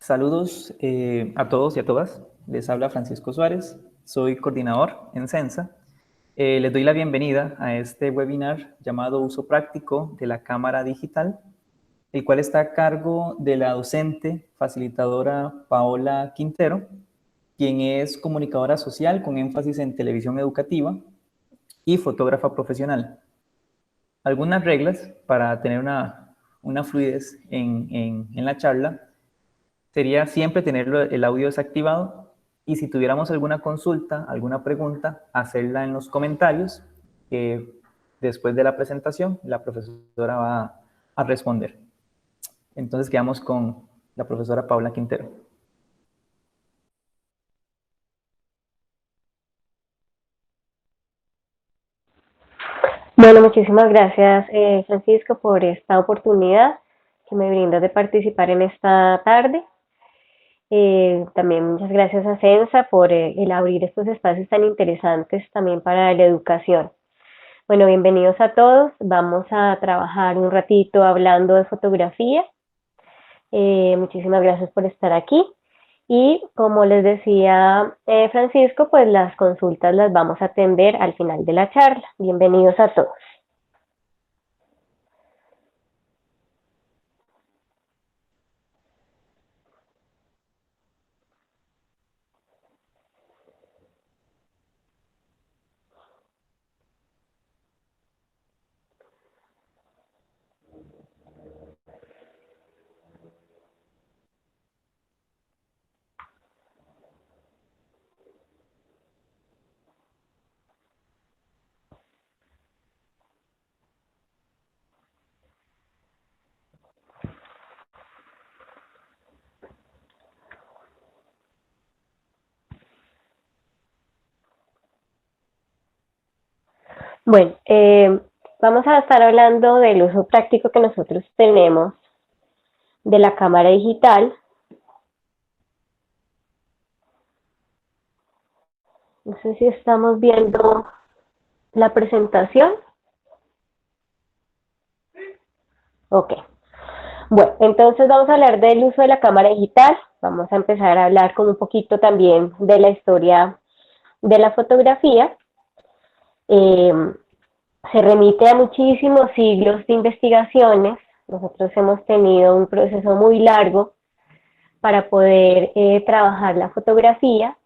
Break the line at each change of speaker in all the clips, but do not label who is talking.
Saludos a todos y a todas. Les habla Francisco Suárez, soy coordinador en Censa. Les doy la bienvenida a este webinar llamado Uso Práctico de la Cámara Digital, el cual está a cargo de la docente facilitadora Paola Quintero, quien es comunicadora social con énfasis en televisión educativa y fotógrafa profesional. Algunas reglas para tener una fluidez en la charla sería siempre tener el audio desactivado y si tuviéramos alguna consulta, alguna pregunta, hacerla en los comentarios que después de la presentación la profesora va a responder. Entonces quedamos con la profesora Paula Quintero.
Bueno, muchísimas gracias Francisco por esta oportunidad que me brindas de participar en esta tarde. También muchas gracias a Censa por el abrir estos espacios tan interesantes también para la educación. Bueno, bienvenidos a todos. Vamos a trabajar un ratito hablando de fotografía. Muchísimas gracias por estar aquí. Y como les decía Francisco, pues las consultas las vamos a atender al final de la charla. Bienvenidos a todos. Bueno, vamos a estar hablando del uso práctico que nosotros tenemos de la cámara digital. No sé si estamos viendo la presentación. Ok. Bueno, entonces vamos a hablar del uso de la cámara digital. Vamos a empezar a hablar como un poquito también de la historia de la fotografía. Eh, Se remite a muchísimos siglos de investigaciones. Nosotros hemos tenido un proceso muy largo para poder trabajar la fotografía.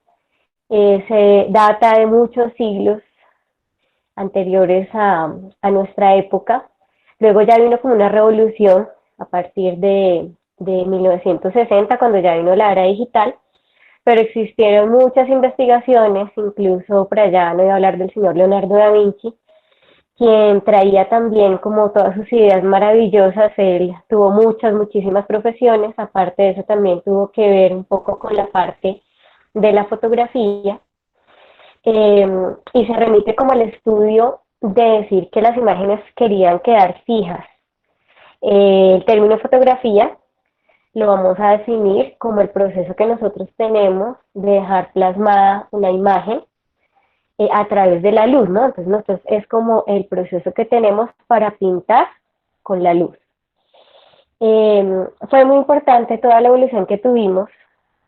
Se data de muchos siglos anteriores a nuestra época. Luego ya vino como una revolución a partir de 1960, cuando ya vino la era digital, pero existieron muchas investigaciones, incluso por allá no voy a hablar del señor Leonardo da Vinci, quien traía también como todas sus ideas maravillosas. Él tuvo muchísimas profesiones, aparte de eso también tuvo que ver un poco con la parte de la fotografía, y se remite como al estudio de decir que las imágenes querían quedar fijas. El término fotografía lo vamos a definir como el proceso que nosotros tenemos de dejar plasmada una imagen a través de la luz, ¿no? Entonces nosotros es como el proceso que tenemos para pintar con la luz. Fue muy importante toda la evolución que tuvimos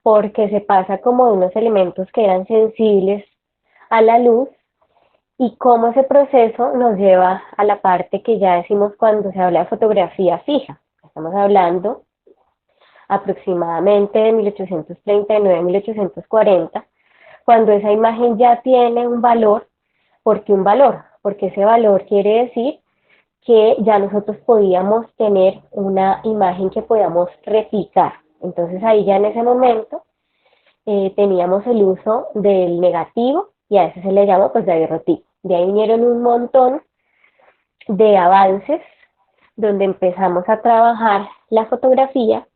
porque se pasa como de unos elementos que eran sensibles a la luz y cómo ese proceso nos lleva a la parte que ya decimos cuando se habla de fotografía fija. Estamos hablando aproximadamente de 1839-1840, cuando esa imagen ya tiene un valor. ¿Por qué un valor? Porque ese valor quiere decir que ya nosotros podíamos tener una imagen que podíamos replicar. Entonces ahí ya en ese momento teníamos el uso del negativo y a ese se le llama pues daguerrotipo. De ahí vinieron un montón de avances donde empezamos a trabajar la fotografía.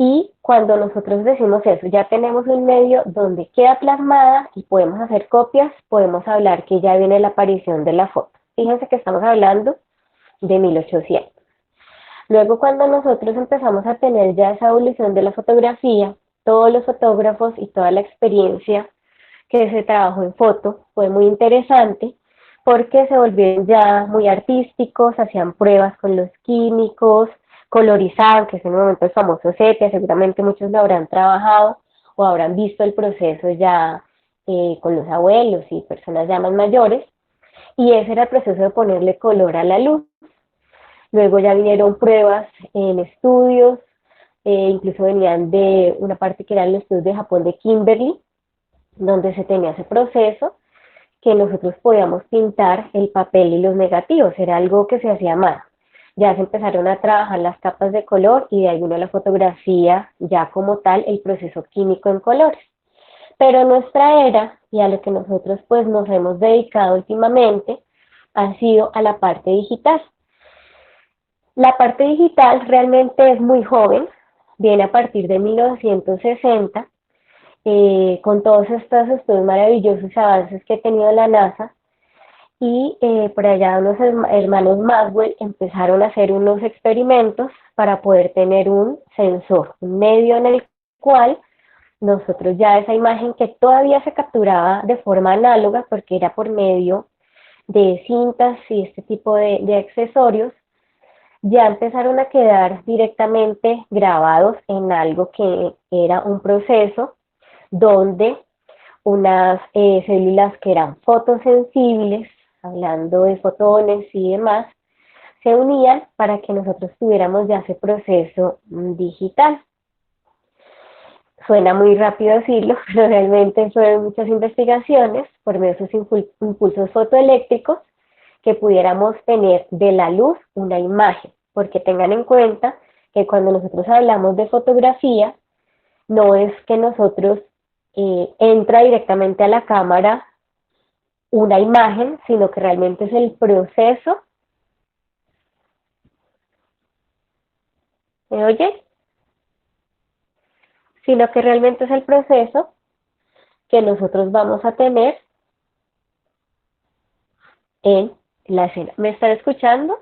Y cuando nosotros decimos eso, ya tenemos un medio donde queda plasmada y podemos hacer copias, podemos hablar que ya viene la aparición de la foto. Fíjense que estamos hablando de 1800. Luego, cuando nosotros empezamos a tener ya esa evolución de la fotografía, todos los fotógrafos y toda la experiencia que se trabajó en foto fue muy interesante porque se volvieron ya muy artísticos, hacían pruebas con los químicos, colorizado, que es en el momento el famoso sepia, seguramente muchos lo habrán trabajado o habrán visto el proceso ya con los abuelos y personas ya más mayores, y ese era el proceso de ponerle color a la luz. Luego ya vinieron pruebas en estudios, incluso venían de una parte que eran los estudios de Japón de Kimberly, donde se tenía ese proceso que nosotros podíamos pintar el papel y los negativos, era algo que se hacía más. Ya se empezaron a trabajar las capas de color y de ahí vino la fotografía ya como tal, el proceso químico en colores. Pero nuestra era, y a lo que nosotros pues nos hemos dedicado últimamente, ha sido a la parte digital. La parte digital realmente es muy joven, viene a partir de 1960, con todos estos estudios maravillosos avances que ha tenido la NASA, y por allá unos hermanos Maxwell empezaron a hacer unos experimentos para poder tener un sensor, un medio en el cual nosotros ya esa imagen que todavía se capturaba de forma análoga, porque era por medio de cintas y este tipo de accesorios, ya empezaron a quedar directamente grabados en algo que era un proceso donde unas células que eran fotosensibles, hablando de fotones y demás, se unían para que nosotros tuviéramos ya ese proceso digital. Suena muy rápido decirlo, pero realmente fueron muchas investigaciones por medio de esos impulsos fotoeléctricos que pudiéramos tener de la luz una imagen, porque tengan en cuenta que cuando nosotros hablamos de fotografía, no es que nosotros entra directamente a la cámara una imagen, sino que realmente es el proceso. ¿Me oye? Sino que realmente es el proceso que nosotros vamos a tener en la escena. ¿Me están escuchando?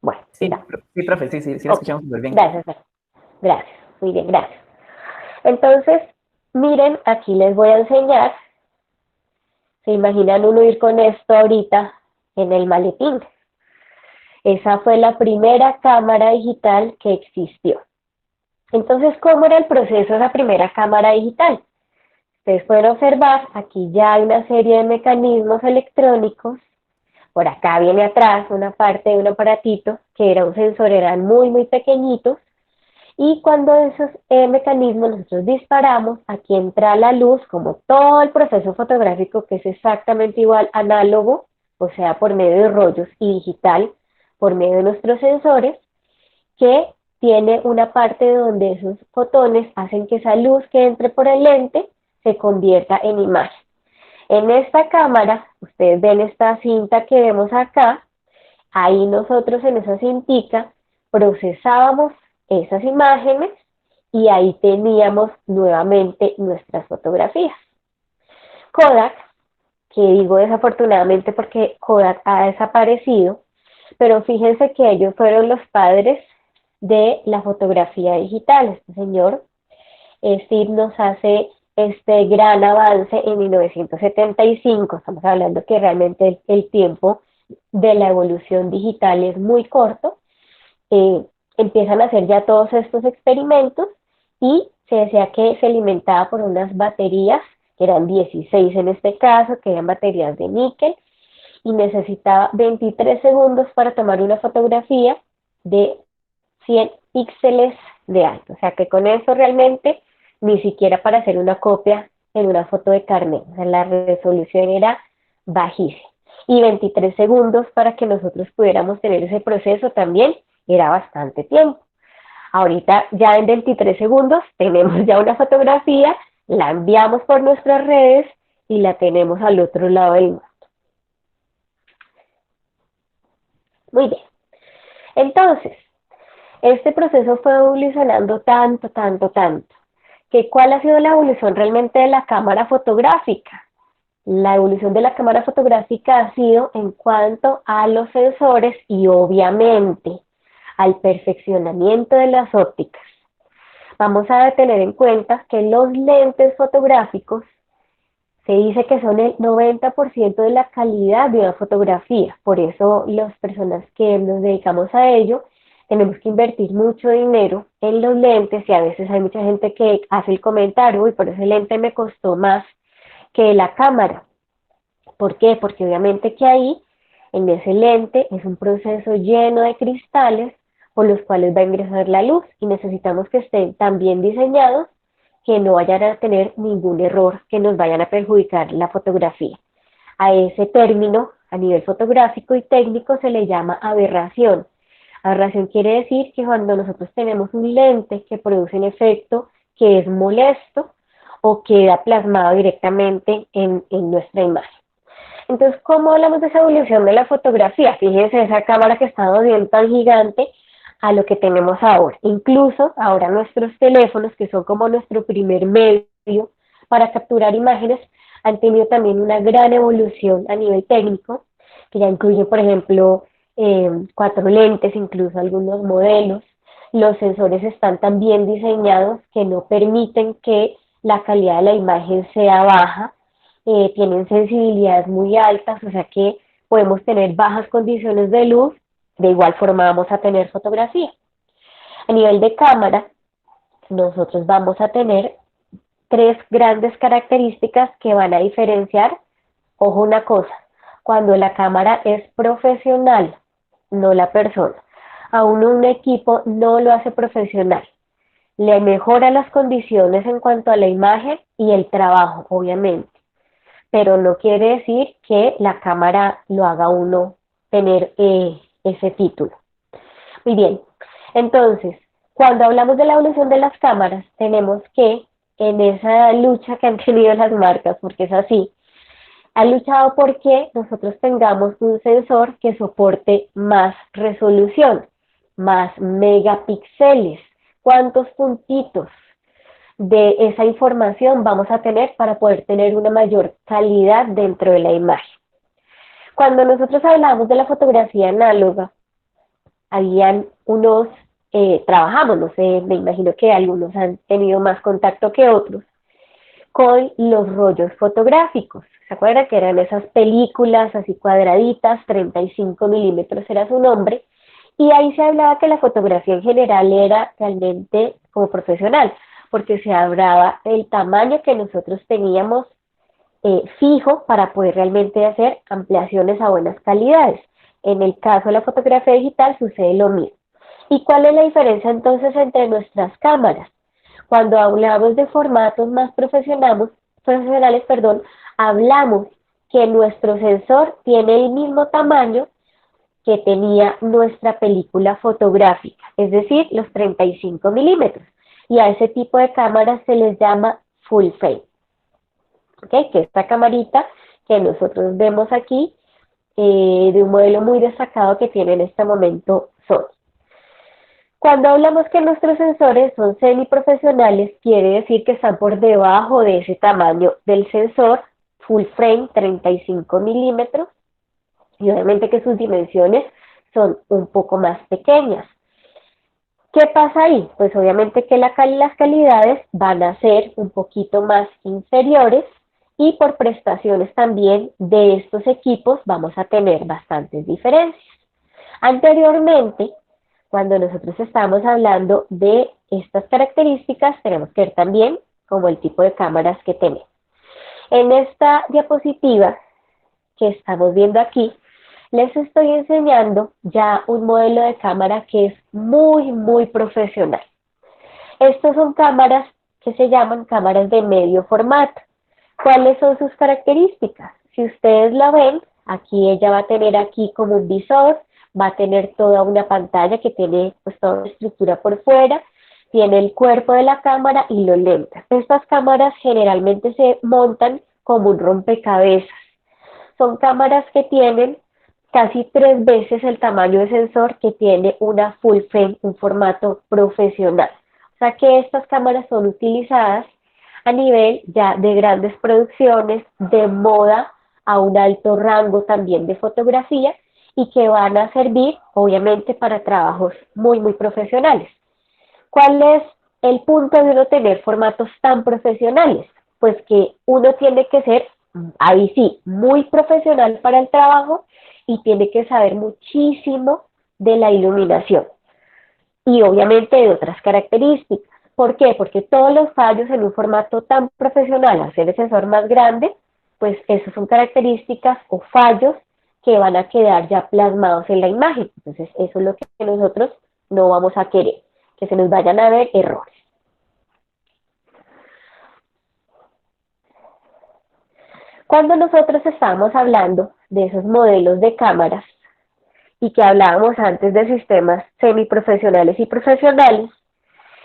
Bueno,
Sí,
ya.
sí, profe, sí, sí, sí, la
Ok,
escuchamos súper bien.
gracias, gracias, muy bien, gracias. Entonces, miren, aquí les voy a enseñar, se imaginan uno ir con esto ahorita en el maletín. Esa fue la primera cámara digital que existió. Entonces, ¿cómo era el proceso de la primera cámara digital? Ustedes pueden observar, aquí ya hay una serie de mecanismos electrónicos. Por acá viene atrás una parte de un aparatito que era un sensor, eran muy, muy pequeñitos. Y cuando esos mecanismos nosotros disparamos, aquí entra la luz, como todo el proceso fotográfico que es exactamente igual análogo, o sea, por medio de rollos, y digital, por medio de nuestros sensores, que tiene una parte donde esos fotones hacen que esa luz que entre por el lente se convierta en imagen. En esta cámara, ustedes ven esta cinta que vemos acá, ahí nosotros en esa cintica procesábamos esas imágenes y ahí teníamos nuevamente nuestras fotografías. Kodak, que digo desafortunadamente porque Kodak ha desaparecido, pero fíjense que ellos fueron los padres de la fotografía digital. Este señor Steve nos hace este gran avance en 1975, estamos hablando que realmente el tiempo de la evolución digital es muy corto, empiezan a hacer ya todos estos experimentos y se decía que se alimentaba por unas baterías, que eran 16 en este caso, que eran baterías de níquel, y necesitaba 23 segundos para tomar una fotografía de 100 píxeles de alto. O sea que con eso realmente ni siquiera para hacer una copia en una foto de carnet. O sea, la resolución era bajísima. Y 23 segundos para que nosotros pudiéramos tener ese proceso también era bastante tiempo. Ahorita ya en 23 segundos tenemos ya una fotografía, la enviamos por nuestras redes y la tenemos al otro lado del mundo. Muy bien. Entonces, este proceso fue evolucionando tanto, tanto, tanto, que ¿cuál ha sido la evolución realmente de la cámara fotográfica? La evolución de la cámara fotográfica ha sido en cuanto a los sensores y obviamente al perfeccionamiento de las ópticas. Vamos a tener en cuenta que los lentes fotográficos Se dice que son el 90% de la calidad de una fotografía. Por eso las personas que nos dedicamos a ello tenemos que invertir mucho dinero en los lentes, y a veces hay mucha gente que hace el comentario: uy, por ese lente me costó más que la cámara. ¿Por qué? Porque obviamente que ahí, en ese lente, es un proceso lleno de cristales por los cuales va a ingresar la luz, y necesitamos que estén tan bien diseñados que no vayan a tener ningún error que nos vayan a perjudicar la fotografía. A ese término, a nivel fotográfico y técnico, se le llama aberración. Aberración quiere decir que cuando nosotros tenemos un lente que produce un efecto que es molesto o queda plasmado directamente en nuestra imagen. Entonces, ¿cómo hablamos de esa evolución de la fotografía? Fíjense esa cámara que estamos viendo tan gigante a lo que tenemos ahora. Incluso ahora nuestros teléfonos, que son como nuestro primer medio para capturar imágenes, han tenido también una gran evolución a nivel técnico, que ya incluye, por ejemplo, 4 lentes, incluso algunos modelos. Los sensores están tan bien diseñados que no permiten que la calidad de la imagen sea baja. Tienen sensibilidades muy altas, o sea que podemos tener bajas condiciones de luz, de igual forma vamos a tener fotografía. A nivel de cámara, nosotros vamos a tener 3 grandes características que van a diferenciar. Ojo una cosa, cuando la cámara es profesional, no la persona. Aún un equipo no lo hace profesional. Le mejora las condiciones en cuanto a la imagen y el trabajo, obviamente. Pero no quiere decir que la cámara lo haga uno tener ese título. Muy bien, entonces, cuando hablamos de la evolución de las cámaras, tenemos que, en esa lucha que han tenido las marcas, porque es así, han luchado porque nosotros tengamos un sensor que soporte más resolución, más megapíxeles, cuántos puntitos de esa información vamos a tener para poder tener una mayor calidad dentro de la imagen. Cuando nosotros hablamos de la fotografía análoga, habían unos, trabajamos, no sé, me imagino que algunos han tenido más contacto que otros, con los rollos fotográficos. ¿Se acuerdan que eran esas películas así cuadraditas, 35 milímetros era su nombre? Y ahí se hablaba que la fotografía en general era realmente como profesional, porque se hablaba del tamaño que nosotros teníamos fijo para poder realmente hacer ampliaciones a buenas calidades. En el caso de la fotografía digital sucede lo mismo. ¿Y cuál es la diferencia entonces entre nuestras cámaras? Cuando hablamos de formatos más profesionales, hablamos que nuestro sensor tiene el mismo tamaño que tenía nuestra película fotográfica, es decir, los 35 milímetros. Y a ese tipo de cámaras se les llama full frame. ¿Okay? Que esta camarita que nosotros vemos aquí, de un modelo muy destacado que tiene en este momento Sony. Cuando hablamos que nuestros sensores son semiprofesionales, quiere decir que están por debajo de ese tamaño del sensor full frame 35 milímetros, y obviamente que sus dimensiones son un poco más pequeñas. ¿Qué pasa ahí? Pues obviamente que las calidades van a ser un poquito más inferiores, y por prestaciones también de estos equipos vamos a tener bastantes diferencias. Anteriormente, cuando nosotros estamos hablando de estas características, tenemos que ver también como el tipo de cámaras que tenemos. En esta diapositiva que estamos viendo aquí, les estoy enseñando ya un modelo de cámara que es muy profesional. Estas son cámaras que se llaman cámaras de medio formato. ¿Cuáles son sus características? Si ustedes la ven, aquí ella va a tener aquí como un visor, va a tener toda una pantalla que tiene pues toda una estructura por fuera, tiene el cuerpo de la cámara y los lentes. Estas cámaras generalmente se montan como un rompecabezas. Son cámaras que tienen casi 3 veces el tamaño de sensor que tiene una full frame, un formato profesional. O sea que estas cámaras son utilizadas a nivel ya de grandes producciones, de moda, a un alto rango también de fotografía, y que van a servir obviamente para trabajos muy profesionales. ¿Cuál es el punto de uno tener formatos tan profesionales? Pues que uno tiene que ser ahí sí, muy profesional para el trabajo y tiene que saber muchísimo de la iluminación y obviamente de otras características. ¿Por qué? Porque todos los fallos en un formato tan profesional, hacer el sensor más grande, pues esas son características o fallos que van a quedar ya plasmados en la imagen. Entonces, eso es lo que nosotros no vamos a querer, que se nos vayan a ver errores. Cuando nosotros estábamos hablando de esos modelos de cámaras y que hablábamos antes de sistemas semiprofesionales y profesionales,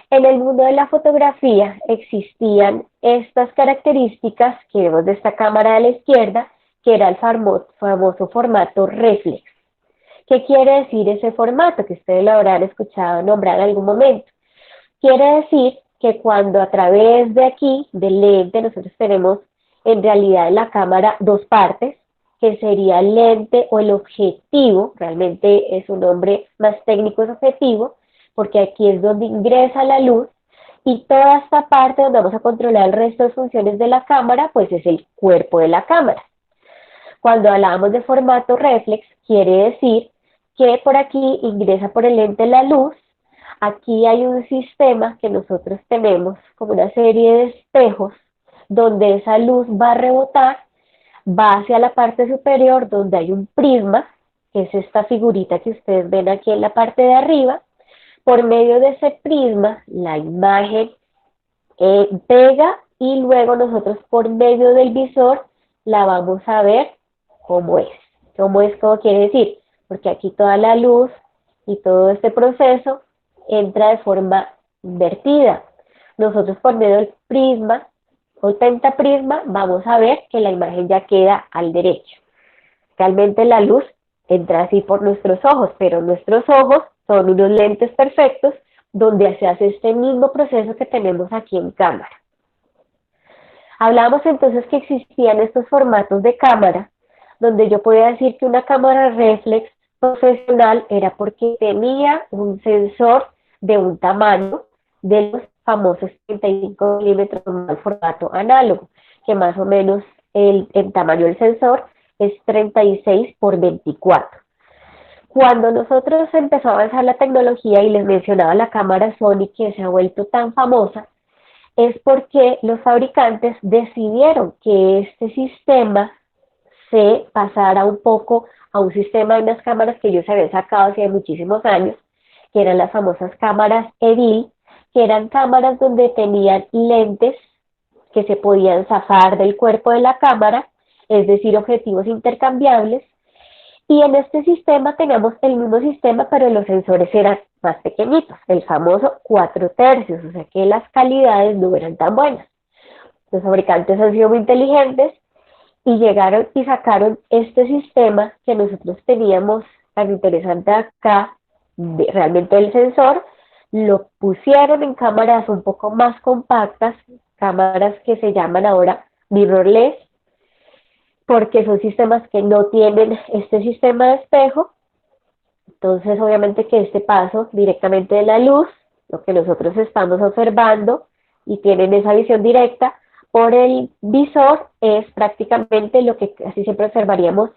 en el mundo de la fotografía existían estas características que vemos de esta cámara a la izquierda, que era el famoso formato reflex. ¿Qué quiere decir ese formato? Que ustedes lo habrán escuchado nombrar en algún momento. Quiere decir que cuando a través de aquí, del lente, nosotros tenemos en realidad en la cámara dos partes, que sería el lente o el objetivo, realmente es un nombre más técnico, es objetivo, porque aquí es donde ingresa la luz, y toda esta parte donde vamos a controlar el resto de funciones de la cámara, pues es el cuerpo de la cámara. Cuando hablamos de formato reflex, quiere decir que por aquí ingresa por el lente la luz, aquí hay un sistema que nosotros tenemos como una serie de espejos, donde esa luz va a rebotar, va hacia la parte superior donde hay un prisma, que es esta figurita que ustedes ven aquí en la parte de arriba. Por medio de ese prisma, la imagen pega y luego nosotros por medio del visor la vamos a ver cómo es. ¿Cómo es? ¿Cómo quiere decir? Porque aquí toda la luz y todo este proceso entra de forma invertida. Nosotros por medio del prisma o pentaprisma vamos a ver que la imagen ya queda al derecho. Realmente la luz entra así por nuestros ojos, pero nuestros ojos son unos lentes perfectos donde se hace este mismo proceso que tenemos aquí en cámara. Hablamos entonces que existían estos formatos de cámara, donde yo podía decir que una cámara reflex profesional era porque tenía un sensor de un tamaño de los famosos 35 milímetros al formato análogo, que más o menos el tamaño del sensor es 36 por 24. Cuando nosotros empezó a avanzar la tecnología y les mencionaba la cámara Sony que se ha vuelto tan famosa, es porque los fabricantes decidieron que este sistema se pasara un poco a un sistema de unas cámaras que ellos habían sacado hace muchísimos años, que eran las famosas cámaras EDIL, que eran cámaras donde tenían lentes que se podían zafar del cuerpo de la cámara, es decir, objetivos intercambiables, y en este sistema teníamos el mismo sistema, pero los sensores eran más pequeñitos, el famoso 4 tercios, o sea que las calidades no eran tan buenas. Los fabricantes han sido muy inteligentes y llegaron y sacaron este sistema que nosotros teníamos tan interesante acá, realmente el sensor, lo pusieron en cámaras un poco más compactas, cámaras que se llaman ahora mirrorless, porque son sistemas que no tienen este sistema de espejo. Entonces obviamente que este paso directamente de la luz, lo que nosotros estamos observando y tienen esa visión directa por el visor, es prácticamente lo que así siempre observaríamos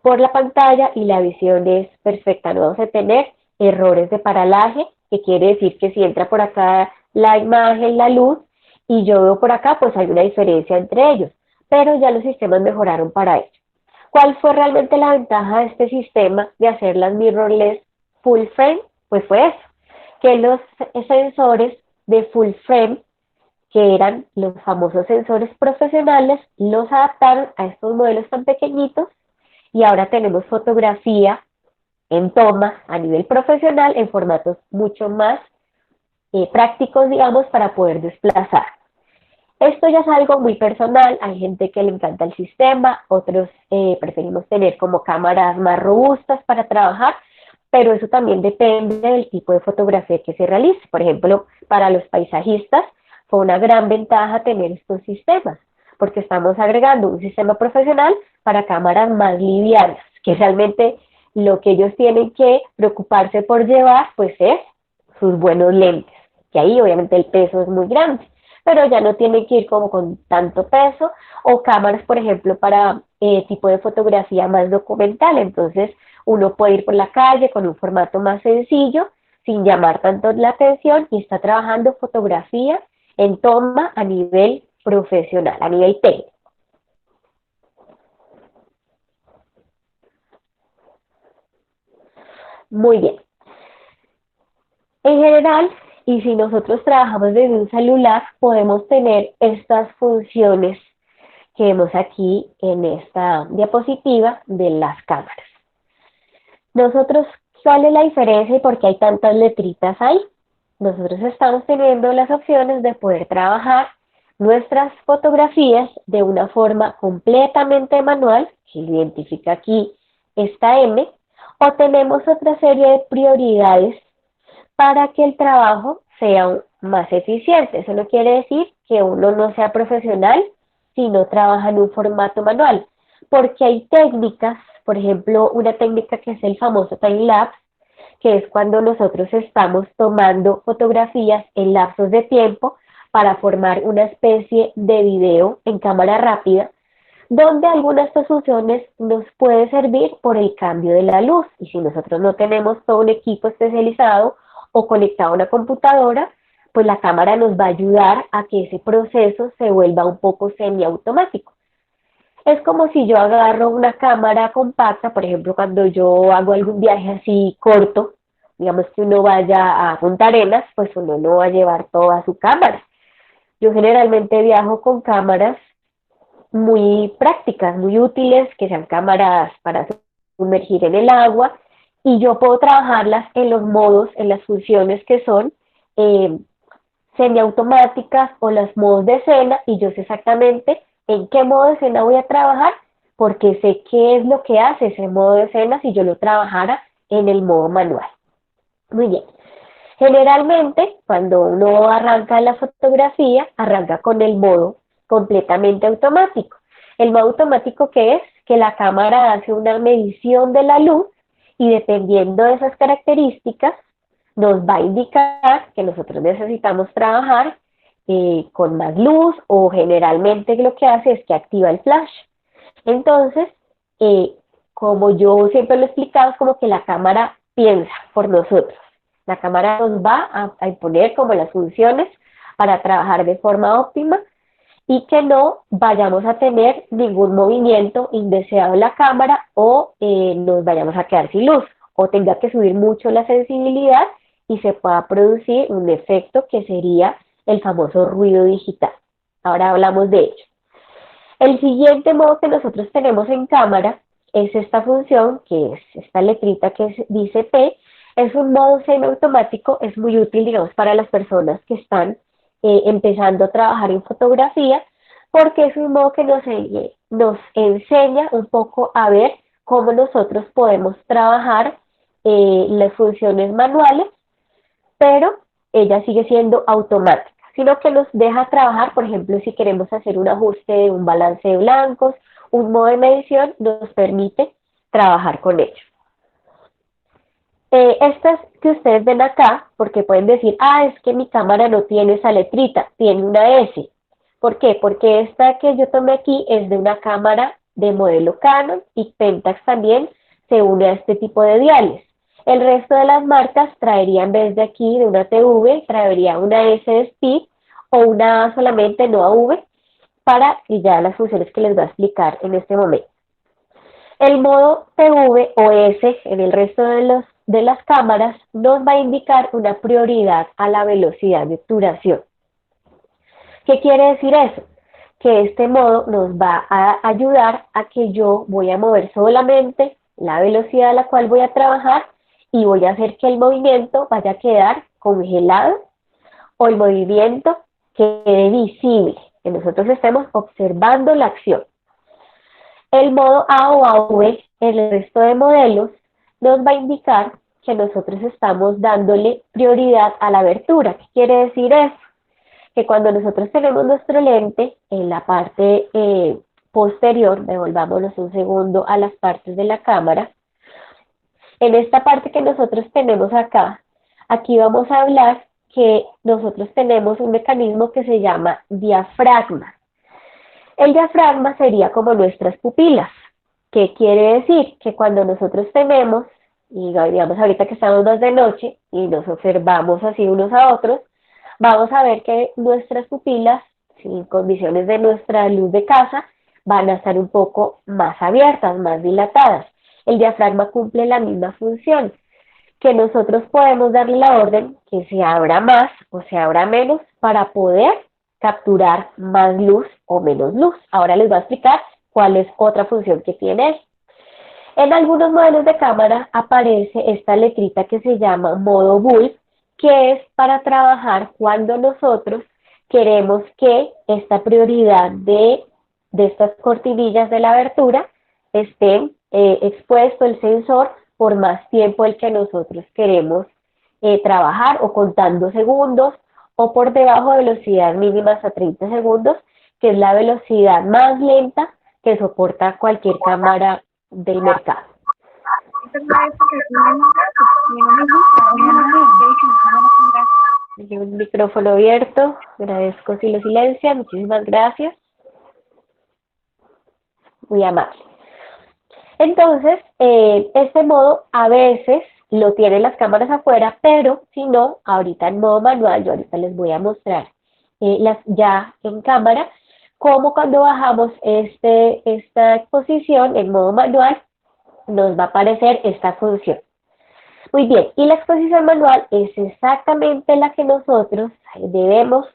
por la pantalla y la visión es perfecta. No vamos a tener errores de paralaje, que quiere decir que si entra por acá la imagen, la luz, y yo veo por acá, pues hay una diferencia entre ellos, pero ya los sistemas mejoraron para ello. ¿Cuál fue realmente la ventaja de este sistema de hacer las mirrorless full frame? Pues fue eso, que los sensores de full frame, que eran los famosos sensores profesionales, los adaptaron a estos modelos tan pequeñitos y ahora tenemos fotografía en toma a nivel profesional en formatos mucho más prácticos, digamos, para poder desplazar. Esto ya es algo muy personal, hay gente que le encanta el sistema, otros preferimos tener como cámaras más robustas para trabajar, pero eso también depende del tipo de fotografía que se realice. Por ejemplo, para los paisajistas fue una gran ventaja tener estos sistemas, porque estamos agregando un sistema profesional para cámaras más livianas, que realmente lo que ellos tienen que preocuparse por llevar, pues es sus buenos lentes, que ahí obviamente el peso es muy grande. pero ya no tienen que ir como con tanto peso, o cámaras, por ejemplo, para tipo de fotografía más documental. Entonces, uno puede ir por la calle con un formato más sencillo, sin llamar tanto la atención, y está trabajando fotografía en toma a nivel profesional, a nivel técnico. Muy bien. En general, y si nosotros trabajamos desde un celular, podemos tener estas funciones que vemos aquí en esta diapositiva de las cámaras. Nosotros, ¿cuál es la diferencia y por qué hay tantas letritas ahí? Nosotros estamos teniendo las opciones de poder trabajar nuestras fotografías de una forma completamente manual, que identifica aquí esta M, o tenemos otra serie de prioridades para que el trabajo sea más eficiente. Eso no quiere decir que uno no sea profesional si no trabaja en un formato manual, porque hay técnicas, por ejemplo, una técnica que es el famoso time lapse, que es cuando nosotros estamos tomando fotografías en lapsos de tiempo para formar una especie de video en cámara rápida, donde algunas de estas funciones nos puede servir por el cambio de la luz. Y si nosotros no tenemos todo un equipo especializado o conectado a una computadora, pues la cámara nos va a ayudar a que ese proceso se vuelva un poco semiautomático. Es como si yo agarro una cámara compacta, por ejemplo, cuando yo hago algún viaje así corto, digamos que uno vaya a Punta Arenas, pues uno no va a llevar toda su cámara. Yo generalmente viajo con cámaras muy prácticas, muy útiles, que sean cámaras para sumergir en el agua, y yo puedo trabajarlas en los modos, en las funciones que son semiautomáticas o los modos de escena, y yo sé exactamente en qué modo de escena voy a trabajar, porque sé qué es lo que hace ese modo de escena si yo lo trabajara en el modo manual. Muy bien. Generalmente, cuando uno arranca la fotografía, arranca con el modo completamente automático. El modo automático, que es que la cámara hace una medición de la luz y dependiendo de esas características, nos va a indicar que nosotros necesitamos trabajar con más luz, o generalmente lo que hace es que activa el flash. Entonces, eh, como yo siempre lo he explicado, es como que la cámara piensa por nosotros. La cámara nos va a imponer como las funciones para trabajar de forma óptima y que no vayamos a tener ningún movimiento indeseado en la cámara, o nos vayamos a quedar sin luz, o tenga que subir mucho la sensibilidad y se pueda producir un efecto que sería el famoso ruido digital. Ahora hablamos de ello. El siguiente modo que nosotros tenemos en cámara es esta función, que es esta letrita que dice P. Es un modo semiautomático, es muy útil, digamos, para las personas que están empezando a trabajar en fotografía, porque es un modo que nos enseña un poco a ver cómo nosotros podemos trabajar las funciones manuales, pero ella sigue siendo automática, sino que nos deja trabajar, por ejemplo, si queremos hacer un ajuste de un balance de blancos, un modo de medición, nos permite trabajar con ello. Estas que ustedes ven acá, porque pueden decir, es que mi cámara no tiene esa letrita, tiene una S. ¿Por qué? Porque esta que yo tomé aquí es de una cámara de modelo Canon, y Pentax también se une a este tipo de diales. El resto de las marcas traería, en vez de aquí de una TV, traería una S de Speed o una A solamente, no AV, para ya las funciones que les voy a explicar en este momento. El modo TV o S en el resto de las cámaras nos va a indicar una prioridad a la velocidad de obturación. ¿Qué quiere decir eso? Que este modo nos va a ayudar a que yo voy a mover solamente la velocidad a la cual voy a trabajar, y voy a hacer que el movimiento vaya a quedar congelado, o el movimiento quede visible, que nosotros estemos observando la acción. El modo A o AV en el resto de modelos nos va a indicar que nosotros estamos dándole prioridad a la abertura. ¿Qué quiere decir eso? Que cuando nosotros tenemos nuestro lente en la parte posterior, devolvámonos un segundo a las partes de la cámara, en esta parte que nosotros tenemos acá, aquí vamos a hablar que nosotros tenemos un mecanismo que se llama diafragma. El diafragma sería como nuestras pupilas. ¿Qué quiere decir? Que cuando nosotros tememos, y digamos ahorita que estamos más de noche y nos observamos así unos a otros, vamos a ver que nuestras pupilas, sin condiciones de nuestra luz de casa, van a estar un poco más abiertas, más dilatadas. El diafragma cumple la misma función, que nosotros podemos darle la orden que se abra más o se abra menos para poder capturar más luz o menos luz. Ahora les voy a explicar cuál es otra función que tiene él. En algunos modelos de cámara aparece esta letrita que se llama modo bulb, que es para trabajar cuando nosotros queremos que esta prioridad de estas cortinillas de la abertura estén expuesto el sensor por más tiempo el que nosotros queremos trabajar, o contando segundos, o por debajo de velocidad mínima hasta 30 segundos, que es la velocidad más lenta que soporta cualquier cámara del mercado. Un micrófono abierto, agradezco si lo silencia, muchísimas gracias. Muy amable. Entonces, este modo a veces lo tienen las cámaras afuera, pero si no, ahorita en modo manual, yo ahorita les voy a mostrar ya en cámara, cómo cuando bajamos esta exposición en modo manual, nos va a aparecer esta función. Muy bien, y la exposición manual es exactamente la que nosotros debemos,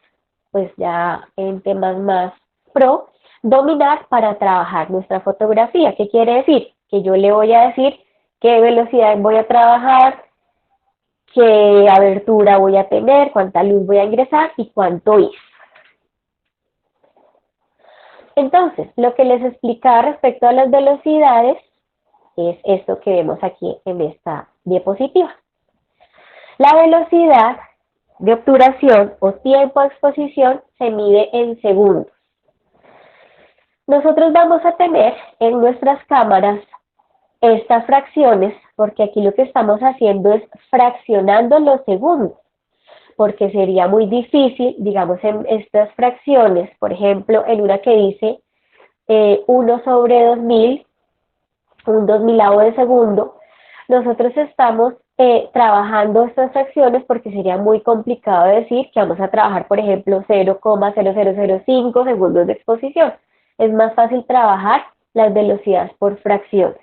pues ya en temas más pro, dominar para trabajar nuestra fotografía. ¿Qué quiere decir? Que yo le voy a decir qué velocidad voy a trabajar, qué abertura voy a tener, cuánta luz voy a ingresar y cuánto IS. Entonces, lo que les explicaba respecto a las velocidades es esto que vemos aquí en esta diapositiva. La velocidad de obturación o tiempo de exposición se mide en segundos. Nosotros vamos a tener en nuestras cámaras estas fracciones, porque aquí lo que estamos haciendo es fraccionando los segundos, porque sería muy difícil, digamos, en estas fracciones, por ejemplo, en una que dice 1 sobre 2000, un 2000avo de segundo, nosotros estamos trabajando estas fracciones porque sería muy complicado decir que vamos a trabajar, por ejemplo, 0,0005 segundos de exposición. Es más fácil trabajar las velocidades por fracciones.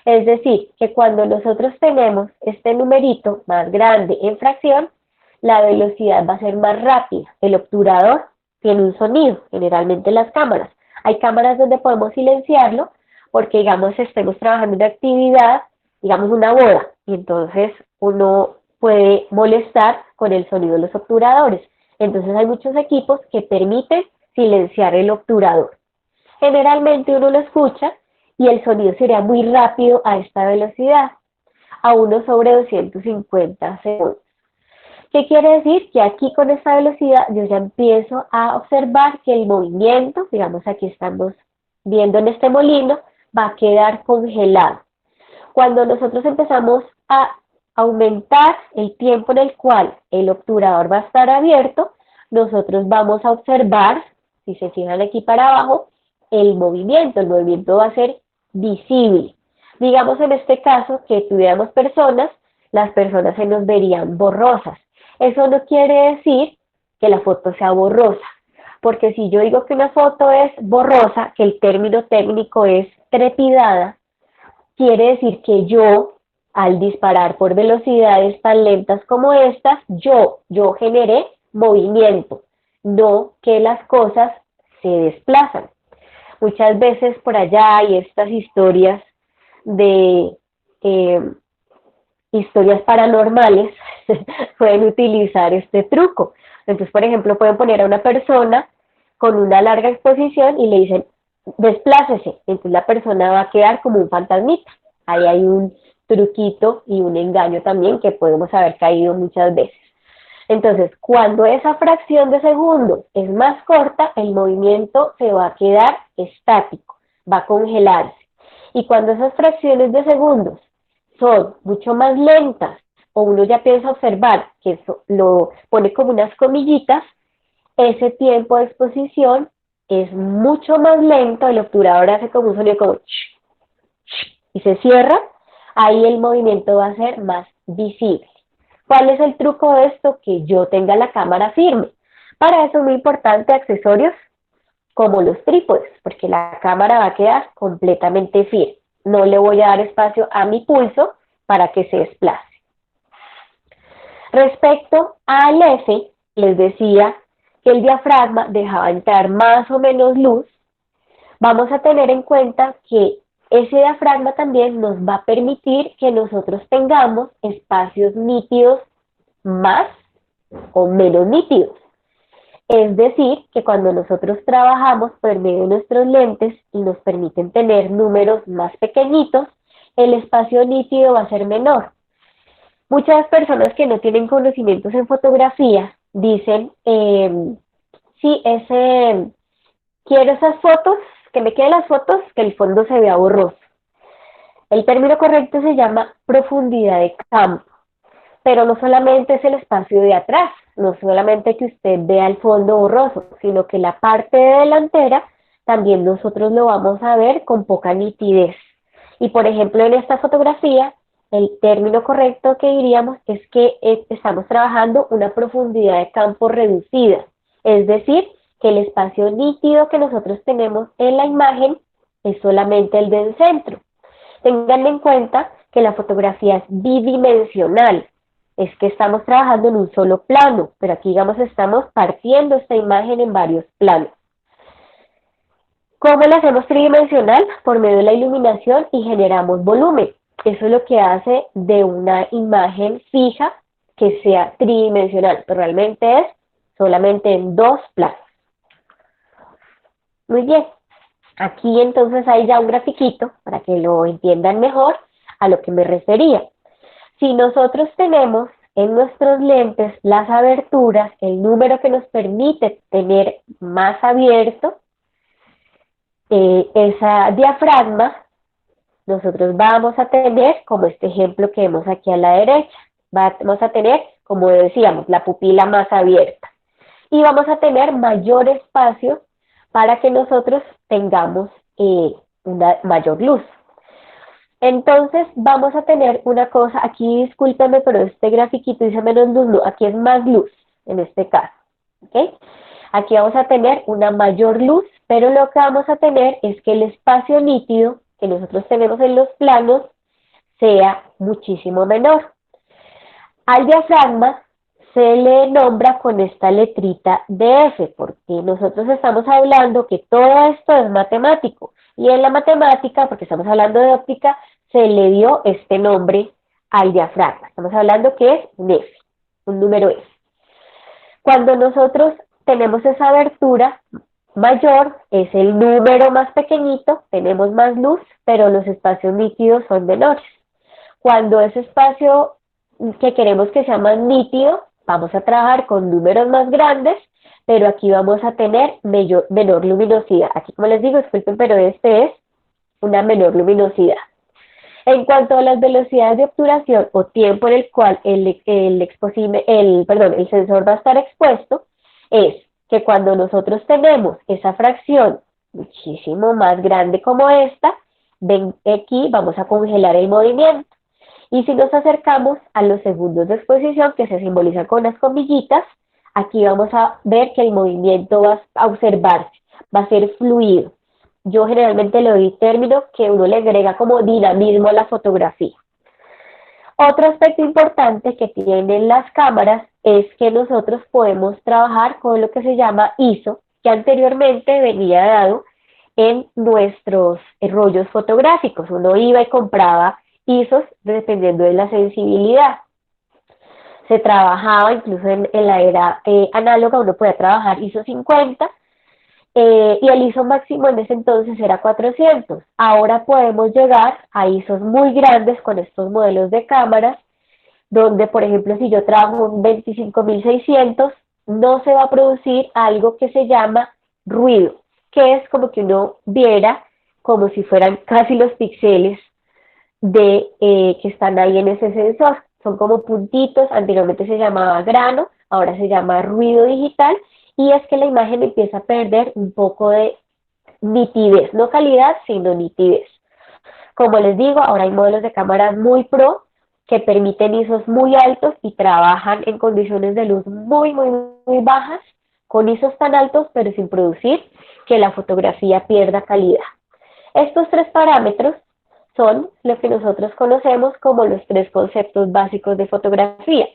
Es decir, que cuando nosotros tenemos este numerito más grande en fracción, la velocidad va a ser más rápida. El obturador tiene un sonido, generalmente las cámaras. Hay cámaras donde podemos silenciarlo porque, digamos, estemos trabajando en una actividad, digamos una boda, y entonces uno puede molestar con el sonido de los obturadores. Entonces hay muchos equipos que permiten silenciar el obturador. Generalmente uno lo escucha y el sonido sería muy rápido a esta velocidad, a 1 sobre 250 segundos. ¿Qué quiere decir? Que aquí con esta velocidad yo ya empiezo a observar que el movimiento, digamos aquí estamos viendo en este molino, va a quedar congelado. Cuando nosotros empezamos a aumentar el tiempo en el cual el obturador va a estar abierto, nosotros vamos a observar, si se fijan aquí para abajo, el movimiento va a ser visible. Digamos en este caso que tuviéramos personas, las personas se nos verían borrosas. Eso no quiere decir que la foto sea borrosa, porque si yo digo que una foto es borrosa, que el término técnico es trepidada, quiere decir que yo, al disparar por velocidades tan lentas como estas, yo generé movimiento, no que las cosas se desplazan. Muchas veces por allá hay estas historias de historias paranormales, pueden utilizar este truco. Entonces, por ejemplo, pueden poner a una persona con una larga exposición y le dicen, desplácese. Entonces la persona va a quedar como un fantasmita. Ahí hay un truquito y un engaño también que podemos haber caído muchas veces. Entonces, cuando esa fracción de segundo es más corta, el movimiento se va a quedar estático, va a congelarse. Y cuando esas fracciones de segundos son mucho más lentas o uno ya piensa observar que eso lo pone como unas comillitas, ese tiempo de exposición es mucho más lento, el obturador hace como un sonido como y se cierra, ahí el movimiento va a ser más visible. ¿Cuál es el truco de esto? Que yo tenga la cámara firme. Para eso es muy importante accesorios como los trípodes, porque la cámara va a quedar completamente firme. No le voy a dar espacio a mi pulso para que se desplace. Respecto al F, les decía que el diafragma dejaba entrar más o menos luz. Vamos a tener en cuenta que ese diafragma también nos va a permitir que nosotros tengamos espacios nítidos más o menos nítidos. Es decir, que cuando nosotros trabajamos por medio de nuestros lentes y nos permiten tener números más pequeñitos, el espacio nítido va a ser menor. Muchas personas que no tienen conocimientos en fotografía dicen, sí, quiero esas fotos, que me queden las fotos, que el fondo se vea borroso. El término correcto se llama profundidad de campo, pero no solamente es el espacio de atrás, no solamente que usted vea el fondo borroso, sino que la parte delantera también nosotros lo vamos a ver con poca nitidez. Y por ejemplo en esta fotografía, el término correcto que diríamos es que estamos trabajando una profundidad de campo reducida, es decir, que el espacio nítido que nosotros tenemos en la imagen es solamente el del centro. Tengan en cuenta que la fotografía es bidimensional, es que estamos trabajando en un solo plano, pero aquí digamos estamos partiendo esta imagen en varios planos. ¿Cómo la hacemos tridimensional? Por medio de la iluminación y generamos volumen. Eso es lo que hace de una imagen fija que sea tridimensional, pero realmente es solamente en dos planos. Muy bien, aquí entonces hay ya un grafiquito para que lo entiendan mejor a lo que me refería. Si nosotros tenemos en nuestros lentes las aberturas, el número que nos permite tener más abierto esa diafragma, nosotros vamos a tener, como este ejemplo que vemos aquí a la derecha, vamos a tener, como decíamos, la pupila más abierta. Y vamos a tener mayor espacio para que nosotros tengamos una mayor luz. Entonces vamos a tener una cosa, aquí discúlpenme, pero este grafiquito dice menos luz, no, aquí es más luz, en este caso, ¿ok? Aquí vamos a tener una mayor luz, pero lo que vamos a tener es que el espacio nítido que nosotros tenemos en los planos sea muchísimo menor. Al diafragma se le nombra con esta letrita de F, porque nosotros estamos hablando que todo esto es matemático, y en la matemática, porque estamos hablando de óptica, se le dio este nombre al diafragma. Estamos hablando que es un F, un número F. Cuando nosotros tenemos esa abertura mayor, es el número más pequeñito, tenemos más luz, pero los espacios nítidos son menores. Cuando ese espacio que queremos que sea más nítido, vamos a trabajar con números más grandes, pero aquí vamos a tener menor luminosidad. Aquí, como les digo, disculpen, pero este es una menor luminosidad. En cuanto a las velocidades de obturación o tiempo en el cual el sensor va a estar expuesto, es que cuando nosotros tenemos esa fracción muchísimo más grande como esta, ven aquí vamos a congelar el movimiento. Y si nos acercamos a los segundos de exposición, que se simbolizan con las comillitas, aquí vamos a ver que el movimiento va a observarse, va a ser fluido. Yo generalmente le doy término que uno le agrega como dinamismo a la fotografía. Otro aspecto importante que tienen las cámaras es que nosotros podemos trabajar con lo que se llama ISO, que anteriormente venía dado en nuestros rollos fotográficos. Uno iba y compraba ISOs dependiendo de la sensibilidad. Se trabajaba incluso en la era análoga, uno podía trabajar ISO 50 y el ISO máximo en ese entonces era 400. Ahora podemos llegar a ISOs muy grandes con estos modelos de cámaras, donde por ejemplo si yo trabajo un 25600, no se va a producir algo que se llama ruido, que es como que uno viera como si fueran casi los píxeles que están ahí en ese sensor. son como puntitos, anteriormente se llamaba grano, ahora se llama ruido digital, y es que la imagen empieza a perder un poco de nitidez, no calidad, sino nitidez. Como les digo, ahora hay modelos de cámaras muy pro que permiten ISOs muy altos y trabajan en condiciones de luz muy bajas, con ISOs tan altos, pero sin producir que la fotografía pierda calidad. Estos tres parámetros son lo que nosotros conocemos como los tres conceptos básicos de fotografía.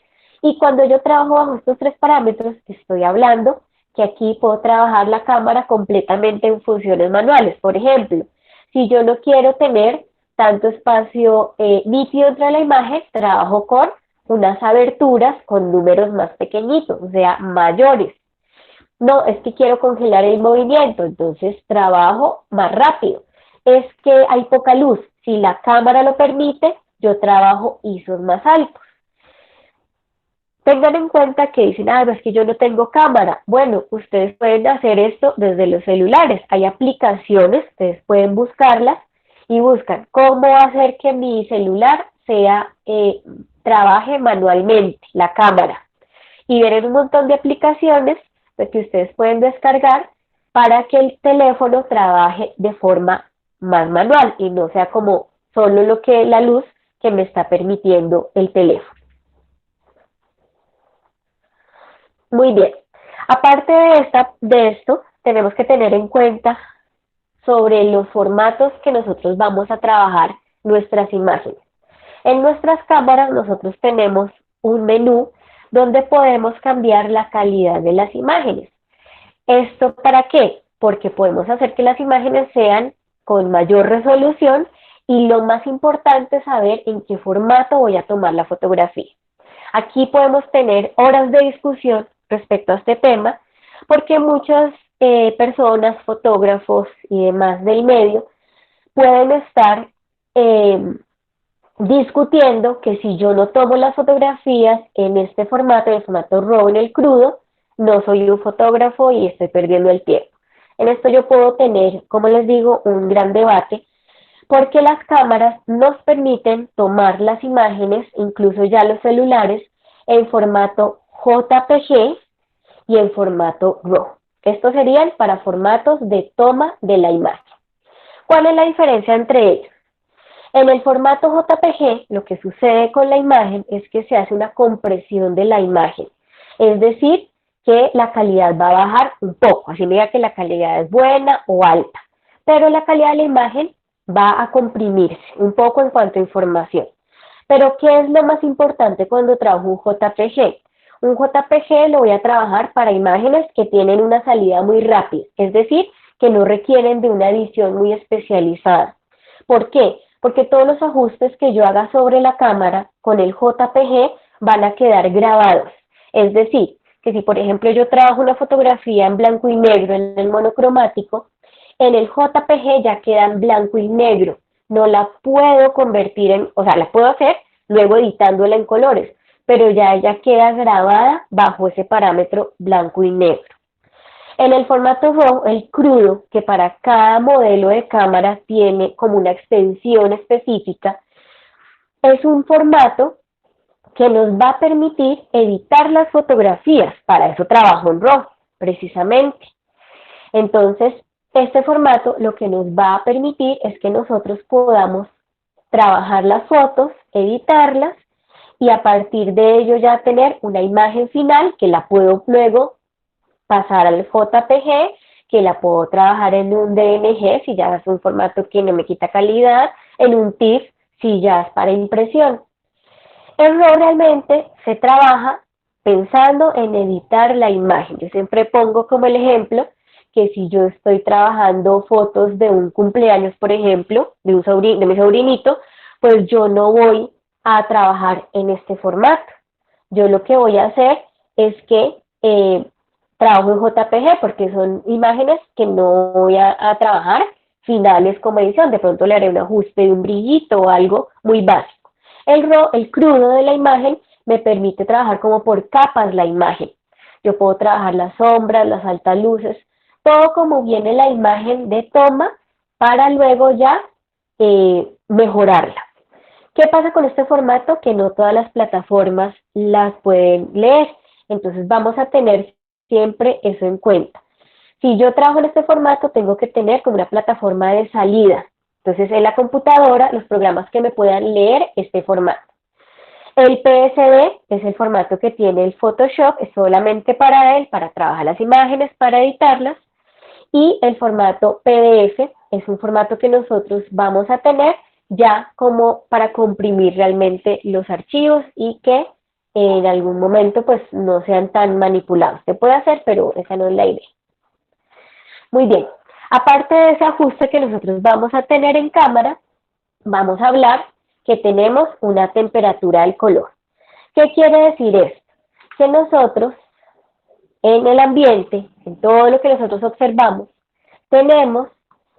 Y cuando yo trabajo bajo estos tres parámetros, estoy hablando que aquí puedo trabajar la cámara completamente en funciones manuales. Por ejemplo, si yo no quiero tener tanto espacio nítido entre la imagen, trabajo con unas aberturas con números más pequeñitos, o sea, mayores. No, es que quiero congelar el movimiento, entonces trabajo más rápido. Es que hay poca luz, si la cámara lo permite, yo trabajo ISOs más altos. Tengan en cuenta que dicen, ah, es que yo no tengo cámara. Bueno, ustedes pueden hacer esto desde los celulares. Hay aplicaciones, ustedes pueden buscarlas y buscan cómo hacer que mi celular trabaje manualmente, la cámara. Y vienen un montón de aplicaciones que ustedes pueden descargar para que el teléfono trabaje de forma más manual y no sea como solo la luz que me está permitiendo el teléfono. Muy bien. Aparte de esto, tenemos que tener en cuenta sobre los formatos que nosotros vamos a trabajar nuestras imágenes. En nuestras cámaras nosotros tenemos un menú donde podemos cambiar la calidad de las imágenes. ¿Esto para qué? Porque podemos hacer que las imágenes sean con mayor resolución y lo más importante es saber en qué formato voy a tomar la fotografía. Aquí podemos tener horas de discusión respecto a este tema, porque muchas personas, fotógrafos y demás del medio, pueden estar discutiendo que si yo no tomo las fotografías en este formato, en el formato RAW, en el crudo, no soy un fotógrafo y estoy perdiendo el tiempo. En esto yo puedo tener, como les digo, un gran debate, porque las cámaras nos permiten tomar las imágenes, incluso ya los celulares, en formato JPG y en formato RAW. Estos serían para formatos de toma de la imagen. ¿Cuál es la diferencia entre ellos? En el formato JPG, lo que sucede con la imagen es que se hace una compresión de la imagen. Es decir, que la calidad va a bajar un poco, así me diga que la calidad es buena o alta, pero la calidad de la imagen va a comprimirse un poco en cuanto a información. Pero, ¿qué es lo más importante cuando trabajo un JPG? Un JPG lo voy a trabajar para imágenes que tienen una salida muy rápida, es decir, que no requieren de una edición muy especializada. ¿Por qué? Porque todos los ajustes que yo haga sobre la cámara con el JPG van a quedar grabados. Es decir, que si por ejemplo yo trabajo una fotografía en blanco y negro en el monocromático, en el JPG ya queda en blanco y negro. No la puedo convertir o sea, la puedo hacer luego editándola en colores, pero ya ella queda grabada bajo ese parámetro blanco y negro. En el formato RAW, el crudo, que para cada modelo de cámara tiene como una extensión específica, es un formato que nos va a permitir editar las fotografías. Para eso trabajo en RAW, precisamente. Entonces, este formato lo que nos va a permitir es que nosotros podamos trabajar las fotos, editarlas, y a partir de ello ya tener una imagen final que la puedo luego pasar al JPG, que la puedo trabajar en un DNG si ya es un formato que no me quita calidad, en un TIFF si ya es para impresión. El RAW realmente se trabaja pensando en editar la imagen. Yo siempre pongo como el ejemplo que si yo estoy trabajando fotos de un cumpleaños, por ejemplo, de mi sobrinito, pues yo no voy a trabajar en este formato. Yo lo que voy a hacer es que trabajo en JPG porque son imágenes que no voy a trabajar finales como edición. De pronto le haré un ajuste de un brillito o algo muy básico. El RAW, el crudo de la imagen, me permite trabajar como por capas la imagen. Yo puedo trabajar las sombras, las altas luces, todo como viene la imagen de toma para luego ya mejorarla. ¿Qué pasa con este formato? Que no todas las plataformas las pueden leer. Entonces vamos a tener siempre eso en cuenta. Si yo trabajo en este formato, tengo que tener como una plataforma de salida. Entonces en la computadora, los programas que me puedan leer este formato. El PSD es el formato que tiene el Photoshop, es solamente para él, para trabajar las imágenes, para editarlas. Y el formato PDF es un formato que nosotros vamos a tener ya como para comprimir realmente los archivos y que en algún momento pues no sean tan manipulados. Se puede hacer, pero esa no es la idea. Muy bien, aparte de ese ajuste que nosotros vamos a tener en cámara, vamos a hablar que tenemos una temperatura del color. ¿Qué quiere decir esto? Que nosotros en el ambiente, en todo lo que nosotros observamos, tenemos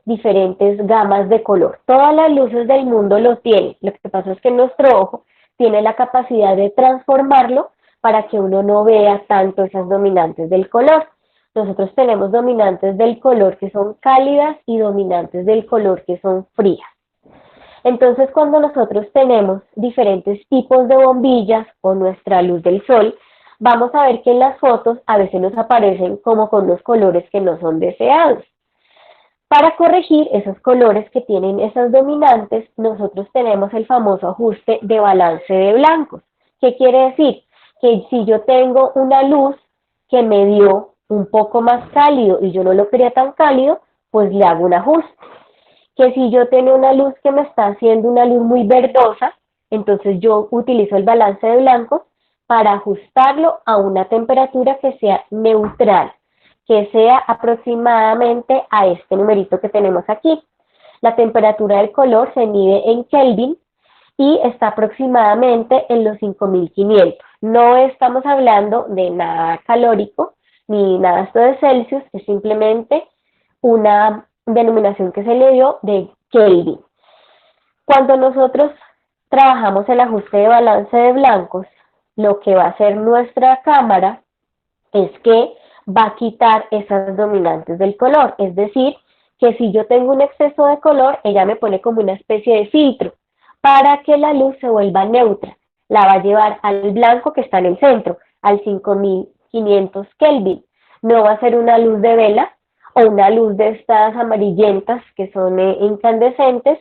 diferentes gamas de color. Todas las luces del mundo lo tienen. Lo que pasa es que nuestro ojo tiene la capacidad de transformarlo para que uno no vea tanto esas dominantes del color. Nosotros tenemos dominantes del color que son cálidas y dominantes del color que son frías. Entonces, cuando nosotros tenemos diferentes tipos de bombillas o nuestra luz del sol, vamos a ver que en las fotos a veces nos aparecen como con los colores que no son deseados. Para corregir esos colores que tienen esas dominantes, nosotros tenemos el famoso ajuste de balance de blancos. ¿Qué quiere decir? Que si yo tengo una luz que me dio un poco más cálido y yo no lo quería tan cálido, pues le hago un ajuste. Que si yo tengo una luz que me está haciendo una luz muy verdosa, entonces yo utilizo el balance de blancos para ajustarlo a una temperatura que sea neutral, que sea aproximadamente a este numerito que tenemos aquí. La temperatura del color se mide en Kelvin y está aproximadamente en los 5500. No estamos hablando de nada calórico ni nada esto de Celsius, es simplemente una denominación que se le dio de Kelvin. Cuando nosotros trabajamos el ajuste de balance de blancos, lo que va a hacer nuestra cámara es que va a quitar esas dominantes del color, es decir, que si yo tengo un exceso de color, ella me pone como una especie de filtro para que la luz se vuelva neutra, la va a llevar al blanco que está en el centro, al 5500 Kelvin, no va a ser una luz de vela o una luz de estas amarillentas que son incandescentes,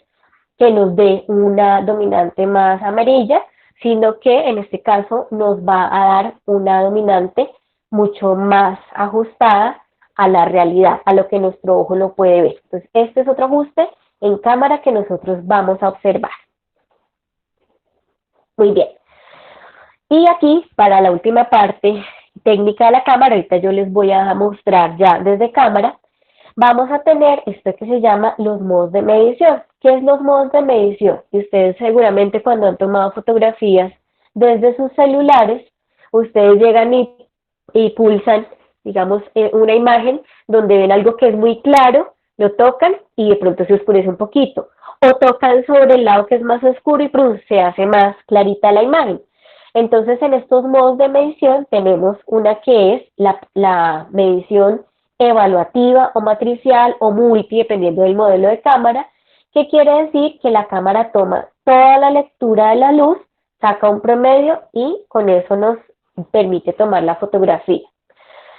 que nos dé una dominante más amarilla, sino que en este caso nos va a dar una dominante mucho más ajustada a la realidad, a lo que nuestro ojo lo puede ver. Entonces, este es otro ajuste en cámara que nosotros vamos a observar. Muy bien. Y aquí, para la última parte técnica de la cámara, ahorita yo les voy a mostrar ya desde cámara, vamos a tener esto que se llama los modos de medición. ¿Qué es los modos de medición? Y ustedes seguramente cuando han tomado fotografías desde sus celulares, ustedes llegan y pulsan, digamos, una imagen donde ven algo que es muy claro, lo tocan y de pronto se oscurece un poquito. O tocan sobre el lado que es más oscuro y se hace más clarita la imagen. Entonces, en estos modos de medición tenemos una que es la medición evaluativa o matricial o multi, dependiendo del modelo de cámara, que quiere decir que la cámara toma toda la lectura de la luz, saca un promedio y con eso nos permite tomar la fotografía.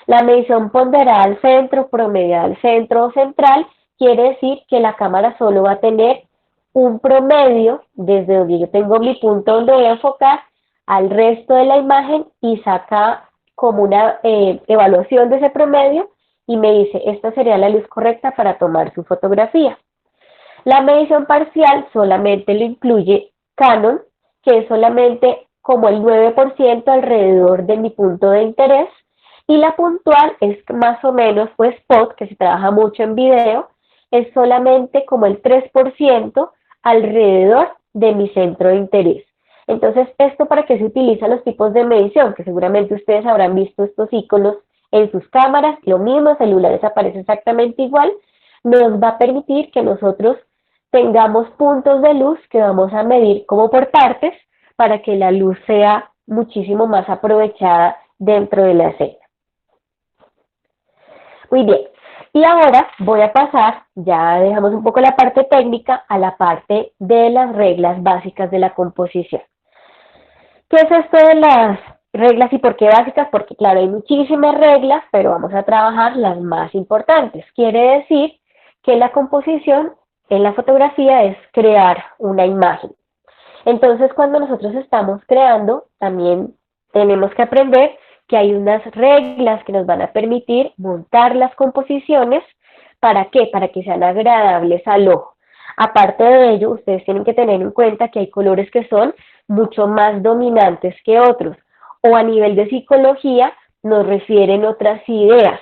La medición ponderada al centro, promediada al centro o central, quiere decir que la cámara solo va a tener un promedio desde donde yo tengo mi punto donde voy a enfocar al resto de la imagen y saca como una evaluación de ese promedio y me dice, esta sería la luz correcta para tomar su fotografía. La medición parcial solamente lo incluye Canon, que es solamente como el 9% alrededor de mi punto de interés, y la puntual es más o menos, o spot, que se trabaja mucho en video, es solamente como el 3% alrededor de mi centro de interés. Entonces, ¿esto para qué se utilizan los tipos de medición? Que seguramente ustedes habrán visto estos iconos en sus cámaras, lo mismo en celulares aparece exactamente igual, nos va a permitir que nosotros tengamos puntos de luz que vamos a medir como por partes para que la luz sea muchísimo más aprovechada dentro de la escena. Muy bien, Y ahora voy a pasar, ya dejamos un poco la parte técnica, a la parte de las reglas básicas de la composición. ¿Qué es esto de las reglas y por qué básicas? Porque claro, hay muchísimas reglas, pero vamos a trabajar las más importantes. Quiere decir que la composición en la fotografía es crear una imagen. Entonces, cuando nosotros estamos creando, también tenemos que aprender que hay unas reglas que nos van a permitir montar las composiciones. ¿Para qué? Para que sean agradables al ojo. Aparte de ello, ustedes tienen que tener en cuenta que hay colores que son mucho más dominantes que otros, o a nivel de psicología nos refieren otras ideas.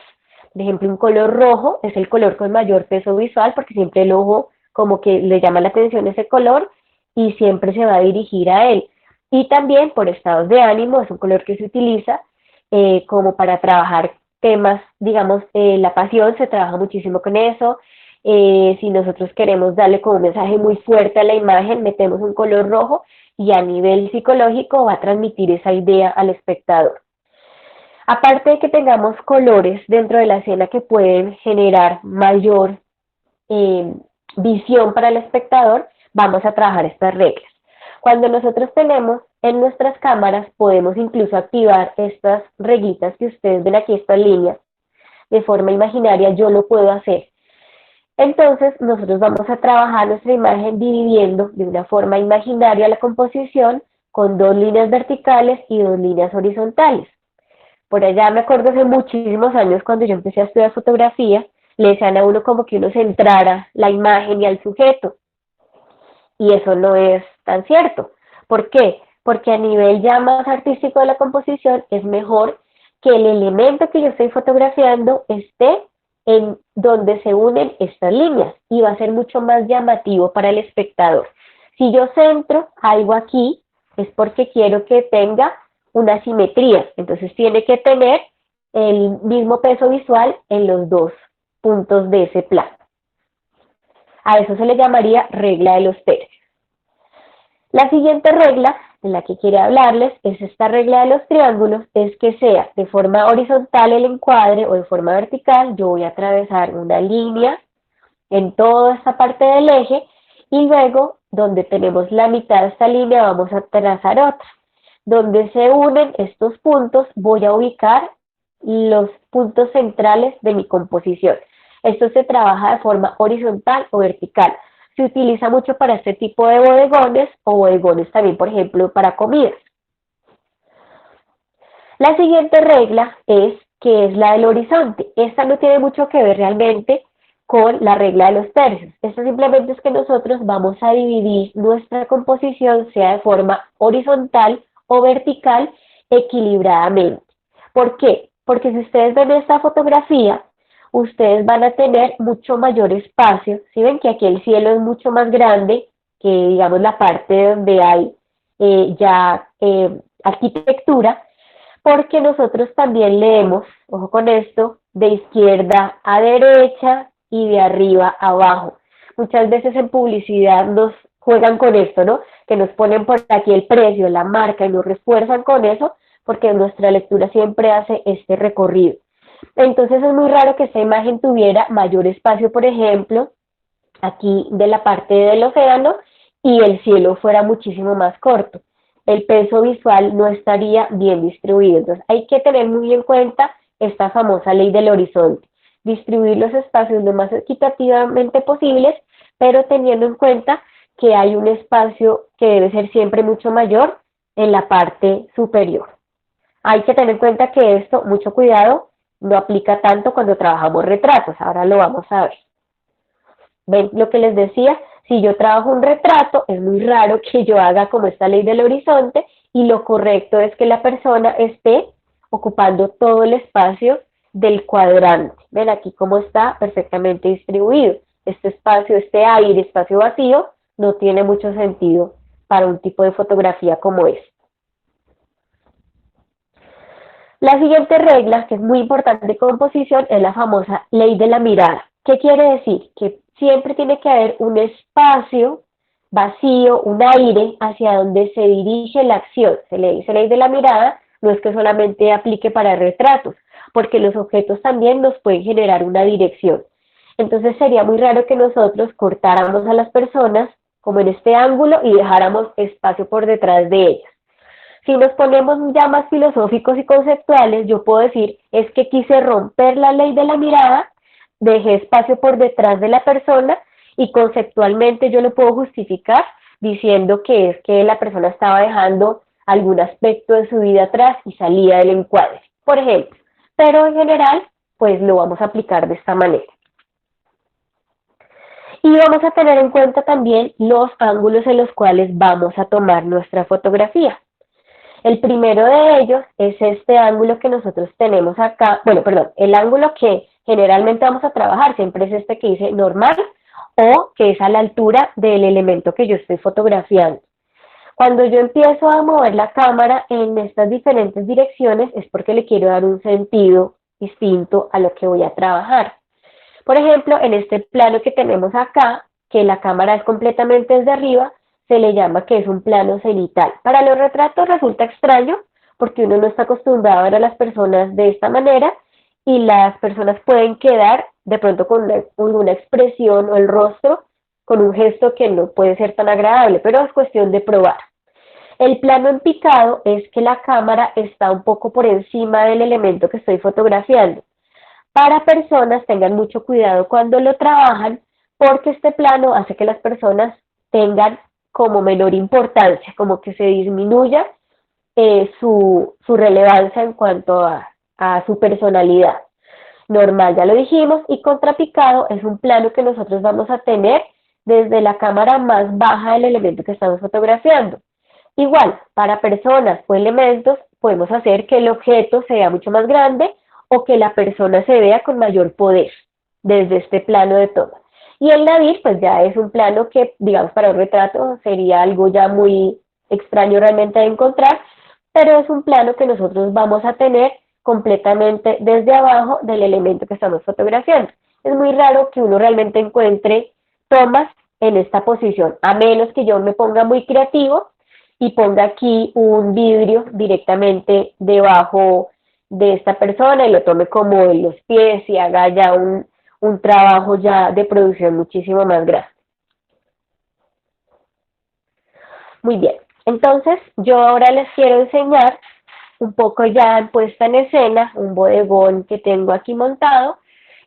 Por ejemplo, un color rojo es el color con mayor peso visual porque siempre el ojo como que le llama la atención ese color y siempre se va a dirigir a él. Y también por estados de ánimo es un color que se utiliza como para trabajar temas, digamos, la pasión se trabaja muchísimo con eso. Si nosotros queremos darle como un mensaje muy fuerte a la imagen, metemos un color rojo y a nivel psicológico va a transmitir esa idea al espectador. Aparte de que tengamos colores dentro de la escena que pueden generar mayor visión para el espectador, vamos a trabajar estas reglas. Cuando nosotros tenemos en nuestras cámaras, podemos incluso activar estas reglitas que ustedes ven aquí, estas líneas, de forma imaginaria, yo lo puedo hacer. Entonces, nosotros vamos a trabajar nuestra imagen dividiendo de una forma imaginaria la composición con 2 líneas verticales y 2 líneas horizontales. Por allá me acuerdo hace muchísimos años cuando yo empecé a estudiar fotografía, le decían a uno como que uno centrara la imagen y al sujeto. Y eso no es tan cierto. ¿Por qué? Porque a nivel ya más artístico de la composición es mejor que el elemento que yo estoy fotografiando esté en donde se unen estas líneas y va a ser mucho más llamativo para el espectador. Si yo centro algo aquí, es porque quiero que tenga una simetría, entonces tiene que tener el mismo peso visual en los 2 puntos de ese plano. A eso se le llamaría regla de los tercios. La siguiente regla de la que quiero hablarles es esta regla de los triángulos, es que sea de forma horizontal el encuadre o de forma vertical, yo voy a atravesar una línea en toda esta parte del eje y luego donde tenemos la mitad de esta línea vamos a trazar otra. Donde se unen estos puntos voy a ubicar los puntos centrales de mi composición. Esto se trabaja de forma horizontal o vertical. Se utiliza mucho para este tipo de bodegones o bodegones también, por ejemplo, para comidas. La siguiente regla es que es la del horizonte. Esta no tiene mucho que ver realmente con la regla de los tercios. Esto simplemente es que nosotros vamos a dividir nuestra composición, sea de forma horizontal o vertical, equilibradamente. ¿Por qué? Porque si ustedes ven esta fotografía, ustedes van a tener mucho mayor espacio. Si ven que aquí el cielo es mucho más grande que, digamos, la parte donde hay arquitectura, porque nosotros también leemos, ojo con esto, de izquierda a derecha y de arriba a abajo. Muchas veces en publicidad nos juegan con esto, ¿no? Que nos ponen por aquí el precio, la marca y nos refuerzan con eso, porque nuestra lectura siempre hace este recorrido. Entonces es muy raro que esta imagen tuviera mayor espacio, por ejemplo, aquí de la parte del océano y el cielo fuera muchísimo más corto. El peso visual no estaría bien distribuido. Entonces hay que tener muy en cuenta esta famosa ley del horizonte. Distribuir los espacios lo más equitativamente posibles, pero teniendo en cuenta que hay un espacio que debe ser siempre mucho mayor en la parte superior. Hay que tener en cuenta que esto, mucho cuidado, no aplica tanto cuando trabajamos retratos. Ahora lo vamos a ver. ¿Ven lo que les decía? Si yo trabajo un retrato, es muy raro que yo haga como esta ley del horizonte y lo correcto es que la persona esté ocupando todo el espacio del cuadrante. Ven aquí cómo está perfectamente distribuido. Este espacio, este aire, espacio vacío, no tiene mucho sentido para un tipo de fotografía como este. La siguiente regla, que es muy importante de composición, es la famosa ley de la mirada. ¿Qué quiere decir? Que siempre tiene que haber un espacio vacío, un aire hacia donde se dirige la acción. Se le dice ley de la mirada no es que solamente aplique para retratos, porque los objetos también nos pueden generar una dirección. Entonces sería muy raro que nosotros cortáramos a las personas como en este ángulo y dejáramos espacio por detrás de ellas. Si nos ponemos ya más filosóficos y conceptuales, yo puedo decir, es que quise romper la ley de la mirada, dejé espacio por detrás de la persona y conceptualmente yo lo puedo justificar diciendo que es que la persona estaba dejando algún aspecto de su vida atrás y salía del encuadre, por ejemplo. Pero en general, pues lo vamos a aplicar de esta manera. Y vamos a tener en cuenta también los ángulos en los cuales vamos a tomar nuestra fotografía. El primero de ellos es este ángulo que nosotros tenemos acá, bueno, perdón, el ángulo que generalmente vamos a trabajar siempre es este que dice normal o que es a la altura del elemento que yo estoy fotografiando. Cuando yo empiezo a mover la cámara en estas diferentes direcciones es porque le quiero dar un sentido distinto a lo que voy a trabajar. Por ejemplo, en este plano que tenemos acá, que la cámara es completamente desde arriba, se le llama que es un plano cenital. Para los retratos resulta extraño porque uno no está acostumbrado a ver a las personas de esta manera y las personas pueden quedar de pronto con una expresión o el rostro con un gesto que no puede ser tan agradable, pero es cuestión de probar. El plano en picado es que la cámara está un poco por encima del elemento que estoy fotografiando. Para personas tengan mucho cuidado cuando lo trabajan porque este plano hace que las personas tengan como menor importancia, como que se disminuya su relevancia en cuanto a su personalidad. Normal, ya lo dijimos, y contrapicado es un plano que nosotros vamos a tener desde la cámara más baja del elemento que estamos fotografiando. Igual, para personas o elementos podemos hacer que el objeto sea mucho más grande o que la persona se vea con mayor poder desde este plano de toma. Y el nadir, pues ya es un plano que, digamos, para un retrato sería algo ya muy extraño realmente de encontrar, pero es un plano que nosotros vamos a tener completamente desde abajo del elemento que estamos fotografiando. Es muy raro que uno realmente encuentre tomas en esta posición, a menos que yo me ponga muy creativo y ponga aquí un vidrio directamente debajo de esta persona y lo tome como en los pies y haga ya un trabajo ya de producción muchísimo más grande. Muy bien, entonces yo ahora les quiero enseñar un poco ya en puesta en escena, un bodegón que tengo aquí montado,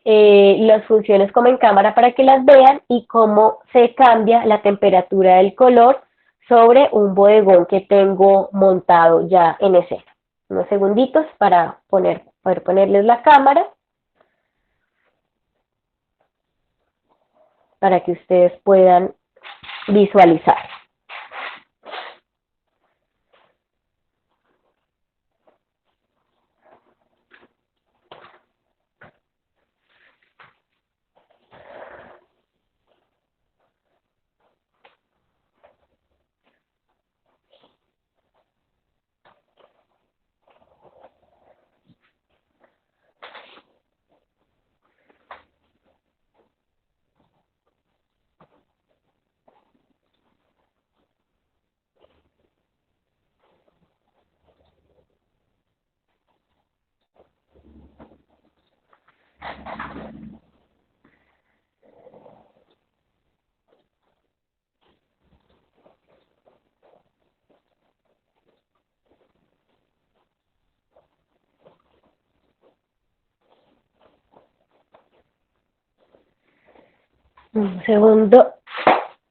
las funciones como en cámara para que las vean y cómo se cambia la temperatura del color sobre un bodegón que tengo montado ya en escena. Unos segunditos para poder ponerles la cámara para que ustedes puedan visualizar. Un segundo,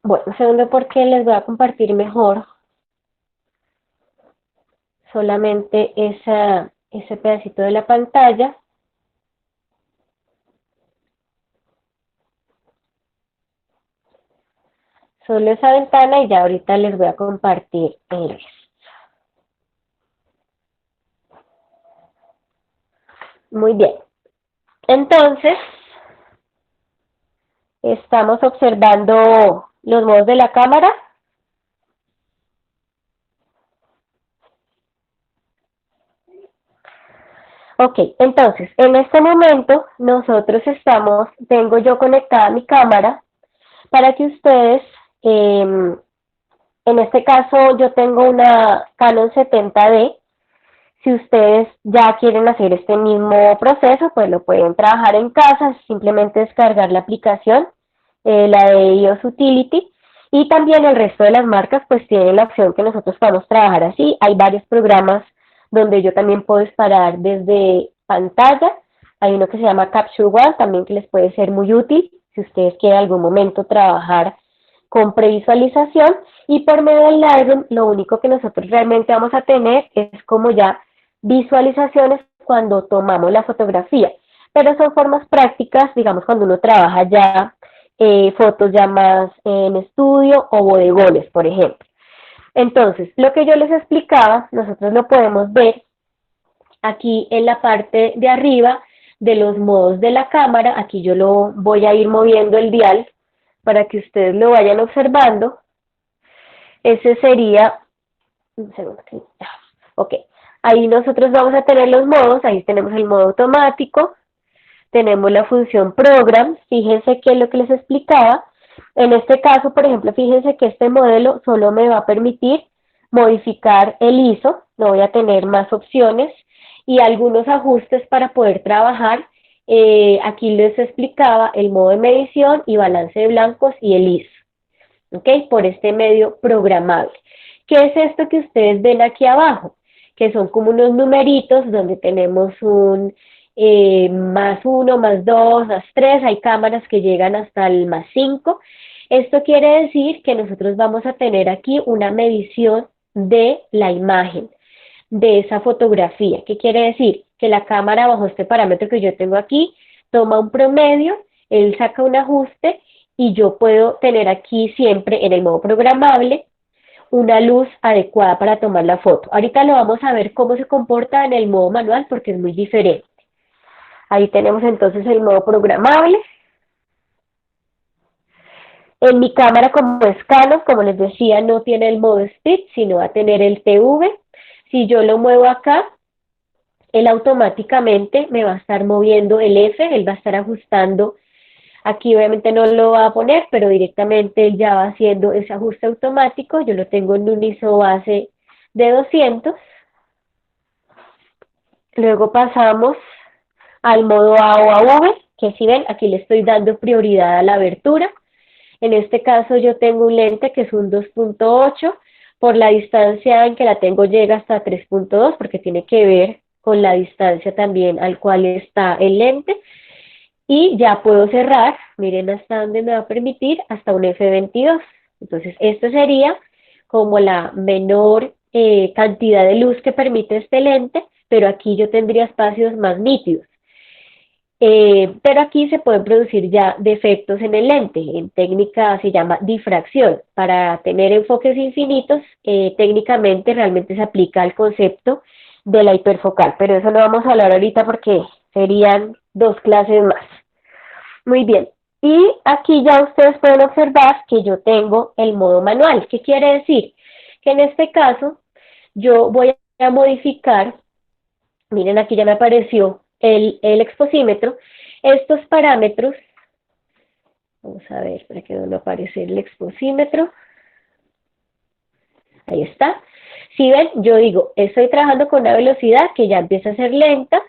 bueno, un segundo porque les voy a compartir mejor solamente ese pedacito de la pantalla. Solo esa ventana y ya ahorita les voy a compartir el resto. Muy bien. Entonces, estamos observando los modos de la cámara. Ok, entonces, en este momento nosotros tengo yo conectada mi cámara para que ustedes, en este caso yo tengo una Canon 70D, Si ustedes ya quieren hacer este mismo proceso, pues lo pueden trabajar en casa, simplemente descargar la aplicación, la de iOS Utility, y también el resto de las marcas pues tienen la opción que nosotros podamos trabajar así. Hay varios programas donde yo también puedo disparar desde pantalla. Hay uno que se llama Capture One, también que les puede ser muy útil si ustedes quieren en algún momento trabajar con previsualización, y por medio del Lightroom lo único que nosotros realmente vamos a tener es como ya visualizaciones cuando tomamos la fotografía, pero son formas prácticas, digamos, cuando uno trabaja ya fotos ya más en estudio o bodegones, por ejemplo. Entonces, lo que yo les explicaba, nosotros lo podemos ver aquí en la parte de arriba de los modos de la cámara. Aquí yo lo voy a ir moviendo el dial para que ustedes lo vayan observando. Ese sería, un segundo, ok, ahí nosotros vamos a tener los modos. Ahí tenemos el modo automático, tenemos la función program. Fíjense que es lo que les explicaba. En este caso, por ejemplo, fíjense que este modelo solo me va a permitir modificar el ISO, no voy a tener más opciones, y algunos ajustes para poder trabajar. Aquí les explicaba el modo de medición y balance de blancos y el ISO, ¿ok? Por este medio programable. ¿Qué es esto que ustedes ven aquí abajo? Que son como unos numeritos donde tenemos un +1, +2, +3, hay cámaras que llegan hasta el +5. Esto quiere decir que nosotros vamos a tener aquí una medición de la imagen, de esa fotografía. ¿Qué quiere decir? Que la cámara, bajo este parámetro que yo tengo aquí, toma un promedio, él saca un ajuste, y yo puedo tener aquí siempre en el modo programable una luz adecuada para tomar la foto. Ahorita lo vamos a ver cómo se comporta en el modo manual porque es muy diferente. Ahí tenemos entonces el modo programable. En mi cámara, como es Canon, como les decía, no tiene el modo speed, sino va a tener el TV. Si yo lo muevo acá, él automáticamente me va a estar moviendo el F, él va a estar ajustando. Aquí obviamente no lo va a poner, pero directamente él ya va haciendo ese ajuste automático. Yo lo tengo en un ISO base de 200. Luego pasamos al modo AOV, que si ven, aquí le estoy dando prioridad a la abertura. En este caso yo tengo un lente que es un 2.8, por la distancia en que la tengo llega hasta 3.2, porque tiene que ver con la distancia también al cual está el lente. Y ya puedo cerrar, miren hasta dónde me va a permitir, hasta un F22. Entonces esto sería como la menor cantidad de luz que permite este lente, pero aquí yo tendría espacios más nítidos. Pero aquí se pueden producir ya defectos en el lente. En técnica se llama difracción. Para tener enfoques infinitos, técnicamente realmente se aplica el concepto de la hiperfocal, pero eso lo vamos a hablar ahorita porque serían 2 clases más. Muy bien, y aquí ya ustedes pueden observar que yo tengo el modo manual. ¿Qué quiere decir? Que en este caso yo voy a modificar, miren aquí ya me apareció el exposímetro, estos parámetros. Vamos a ver, para que no aparece el exposímetro. Ahí está. Si ven, yo digo, estoy trabajando con una velocidad que ya empieza a ser lenta,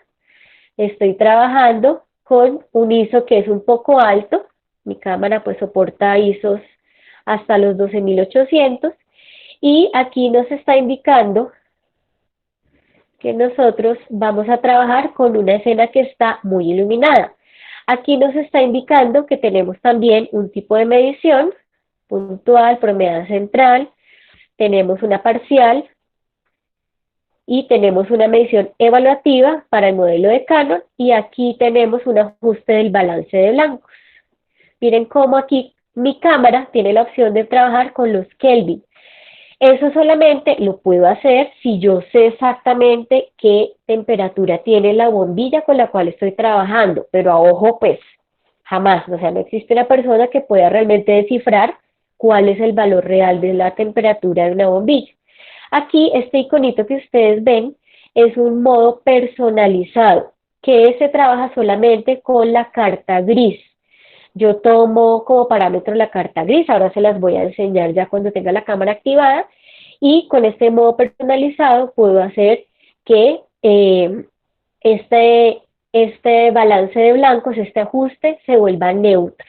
estoy trabajando con un ISO que es un poco alto, mi cámara pues soporta ISOs hasta los 12.800, y aquí nos está indicando que nosotros vamos a trabajar con una escena que está muy iluminada. Aquí nos está indicando que tenemos también un tipo de medición, puntual, promediada central, tenemos una parcial, y tenemos una medición evaluativa para el modelo de Canon, y aquí tenemos un ajuste del balance de blancos. Miren cómo aquí mi cámara tiene la opción de trabajar con los Kelvin. Eso solamente lo puedo hacer si yo sé exactamente qué temperatura tiene la bombilla con la cual estoy trabajando, pero a ojo pues jamás, o sea, no existe una persona que pueda realmente descifrar cuál es el valor real de la temperatura de una bombilla. Aquí este iconito que ustedes ven es un modo personalizado, que se trabaja solamente con la carta gris. Yo tomo como parámetro la carta gris, ahora se las voy a enseñar ya cuando tenga la cámara activada, y con este modo personalizado puedo hacer que este balance de blancos, este ajuste, se vuelva neutro.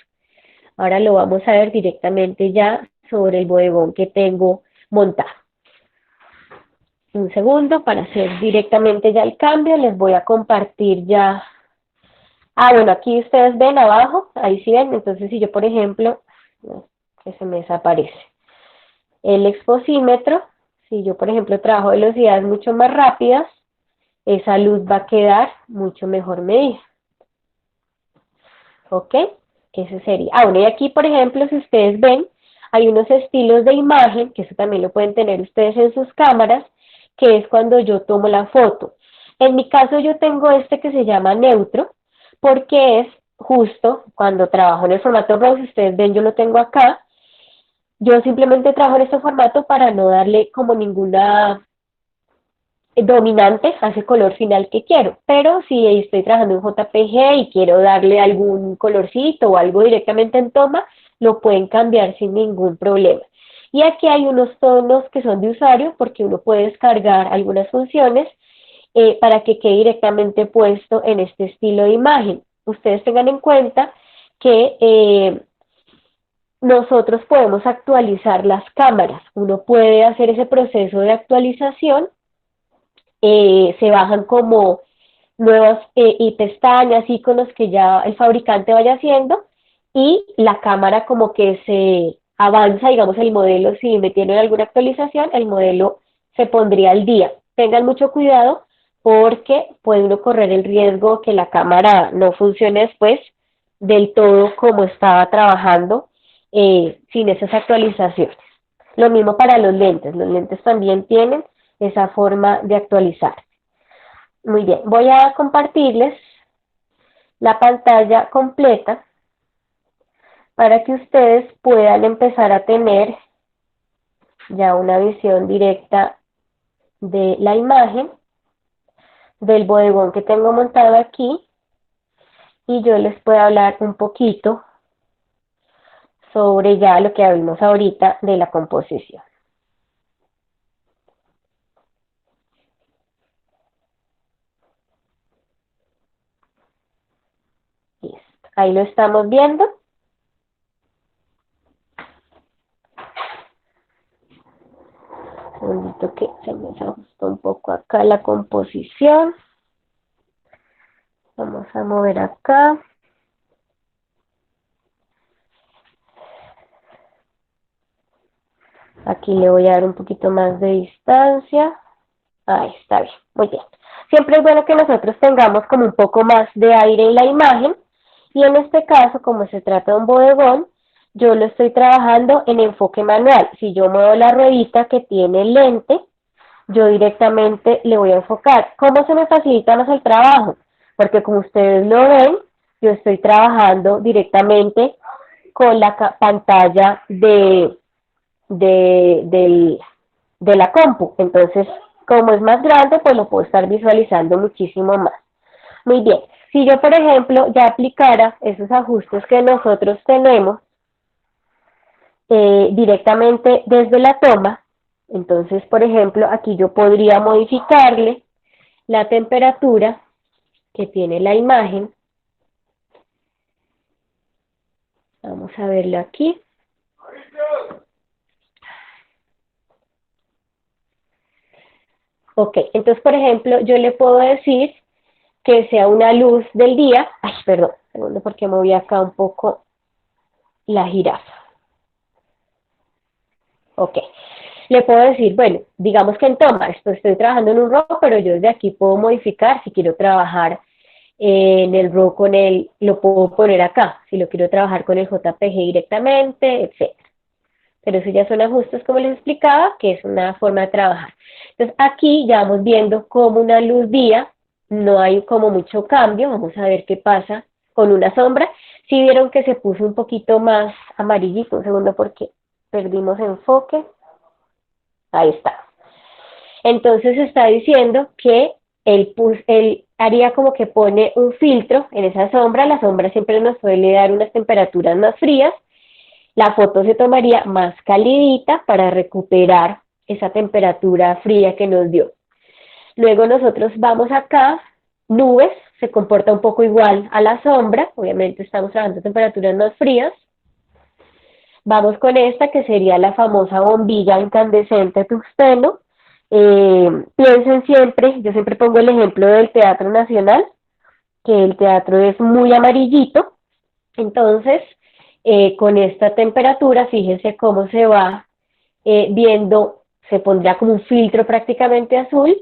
Ahora lo vamos a ver directamente ya sobre el bodegón que tengo montado. Un segundo para hacer directamente ya el cambio, les voy a compartir ya. Bueno, aquí ustedes ven abajo, ahí sí ven, entonces si yo por ejemplo, que se me desaparece, el exposímetro, si yo por ejemplo trabajo velocidades mucho más rápidas, esa luz va a quedar mucho mejor medida. ¿Ok? Ese sería. Bueno, y aquí por ejemplo, si ustedes ven, hay unos estilos de imagen, que eso también lo pueden tener ustedes en sus cámaras, que es cuando yo tomo la foto. En mi caso yo tengo este que se llama neutro, porque es justo cuando trabajo en el formato RAW, si ustedes ven yo lo tengo acá, yo simplemente trabajo en este formato para no darle como ninguna dominante a ese color final que quiero, pero si estoy trabajando en JPG y quiero darle algún colorcito o algo directamente en toma, lo pueden cambiar sin ningún problema. Y aquí hay unos tonos que son de usuario porque uno puede descargar algunas funciones para que quede directamente puesto en este estilo de imagen. Ustedes tengan en cuenta que nosotros podemos actualizar las cámaras. Uno puede hacer ese proceso de actualización, se bajan como nuevas y pestañas, iconos que ya el fabricante vaya haciendo, y la cámara como que se avanza, digamos, el modelo, si metieron alguna actualización, el modelo se pondría al día. Tengan mucho cuidado porque puede uno correr el riesgo que la cámara no funcione después del todo como estaba trabajando sin esas actualizaciones. Lo mismo para los lentes también tienen esa forma de actualizar. Muy bien, voy a compartirles la pantalla completa para que ustedes puedan empezar a tener ya una visión directa de la imagen del bodegón que tengo montado aquí, y yo les puedo hablar un poquito sobre ya lo que vimos ahorita de la composición. Listo, ahí lo estamos viendo. Un segundito que se me ajustó un poco acá la composición. Vamos a mover acá. Aquí le voy a dar un poquito más de distancia. Ahí está bien, muy bien. Siempre es bueno que nosotros tengamos como un poco más de aire en la imagen, y en este caso, como se trata de un bodegón, yo lo estoy trabajando en enfoque manual. Si yo muevo la ruedita que tiene el lente, yo directamente le voy a enfocar. ¿Cómo se me facilita más el trabajo? Porque como ustedes lo ven, yo estoy trabajando directamente con la pantalla de la compu. Entonces, como es más grande, pues lo puedo estar visualizando muchísimo más. Muy bien, si yo, por ejemplo, ya aplicara esos ajustes que nosotros tenemos directamente desde la toma, entonces, por ejemplo, aquí yo podría modificarle la temperatura que tiene la imagen. Vamos a verlo aquí. Ok, entonces, por ejemplo, yo le puedo decir que sea una luz del día. Ay, perdón, segundo, porque moví acá un poco la jirafa. Ok, le puedo decir, bueno, digamos que en toma, estoy trabajando en un RAW, pero yo desde aquí puedo modificar si quiero trabajar en el RAW con lo puedo poner acá, si lo quiero trabajar con el JPG directamente, etc. Pero eso ya son ajustes, como les explicaba, que es una forma de trabajar. Entonces aquí ya vamos viendo como una luz día, no hay como mucho cambio. Vamos a ver qué pasa con una sombra. Si vieron que se puso un poquito más amarillito, un segundo porque perdimos enfoque. Ahí está. Entonces está diciendo que él haría como que pone un filtro en esa sombra. La sombra siempre nos suele dar unas temperaturas más frías. La foto se tomaría más calidita para recuperar esa temperatura fría que nos dio. Luego nosotros vamos acá, nubes, se comporta un poco igual a la sombra, obviamente estamos trabajando a temperaturas más frías. Vamos con esta que sería la famosa bombilla incandescente tungsteno. Piensen siempre, yo siempre pongo el ejemplo del Teatro Nacional, que el teatro es muy amarillito, entonces con esta temperatura, fíjense cómo se va viendo, se pondrá como un filtro prácticamente azul,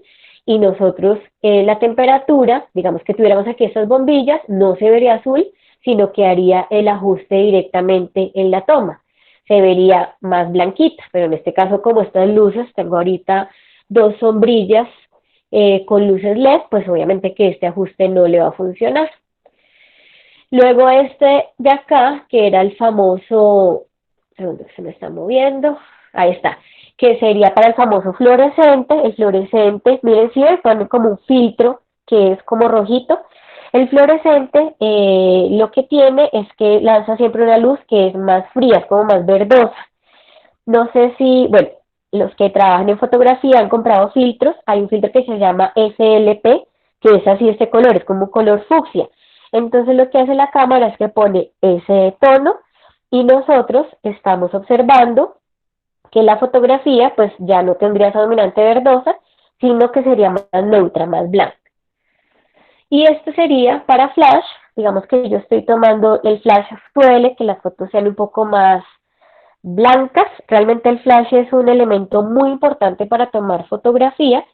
y nosotros la temperatura, digamos que tuviéramos aquí estas bombillas, no se vería azul, sino que haría el ajuste directamente en la toma. Se vería más blanquita, pero en este caso, como estas luces, tengo ahorita dos sombrillas con luces LED, pues obviamente que este ajuste no le va a funcionar. Luego este de acá, que era el famoso, segundo, se me está moviendo, ahí está, que sería para el famoso fluorescente. El fluorescente, miren, si ven, pone como un filtro que es como rojito. El fluorescente lo que tiene es que lanza siempre una luz que es más fría, es como más verdosa. No sé si, bueno, los que trabajan en fotografía han comprado filtros. Hay un filtro que se llama SLP, que es así este color, es como un color fucsia. Entonces lo que hace la cámara es que pone ese tono y nosotros estamos observando que la fotografía pues ya no tendría esa dominante verdosa, sino que sería más neutra, más blanca. Y esto sería para flash, digamos que yo estoy tomando el flash suele que las fotos sean un poco más blancas. Realmente el flash es un elemento muy importante para tomar fotografía,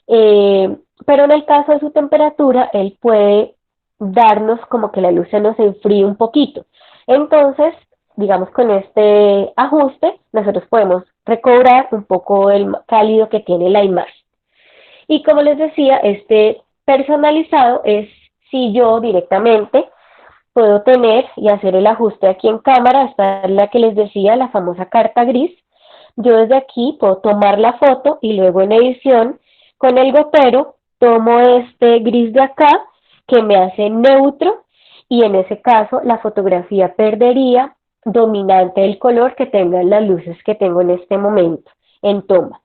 pero en el caso de su temperatura, él puede darnos como que la luz se nos enfríe un poquito. Entonces, digamos, con este ajuste, nosotros podemos recobrar un poco el cálido que tiene la imagen. Y como les decía, este personalizado es si yo directamente puedo tener y hacer el ajuste aquí en cámara. Esta es la que les decía, la famosa carta gris. Yo desde aquí puedo tomar la foto y luego en edición, con el gotero, tomo este gris de acá, que me hace neutro, y en ese caso la fotografía perdería dominante del color que tengan las luces que tengo en este momento en toma.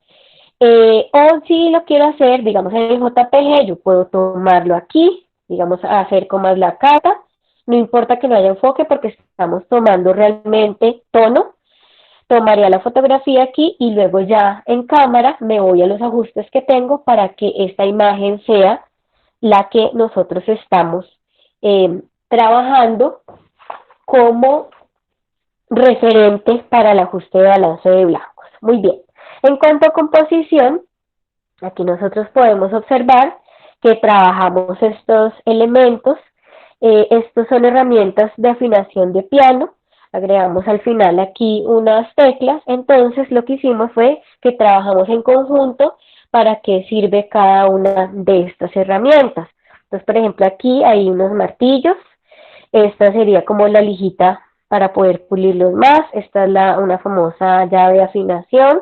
O si lo quiero hacer, digamos en el JPG, yo puedo tomarlo aquí, digamos acerco más la carta, no importa que no haya enfoque porque estamos tomando realmente tono. Tomaría la fotografía aquí y luego ya en cámara me voy a los ajustes que tengo para que esta imagen sea la que nosotros estamos trabajando como referente para el ajuste de balance de blancos. Muy bien. En cuanto a composición, aquí nosotros podemos observar que trabajamos estos elementos. Estos son herramientas de afinación de piano. Agregamos al final aquí unas teclas. Entonces lo que hicimos fue que trabajamos en conjunto para qué sirve cada una de estas herramientas. Entonces, por ejemplo, aquí hay unos martillos. Esta sería como la lijita para poder pulirlos más. Esta es una famosa llave de afinación.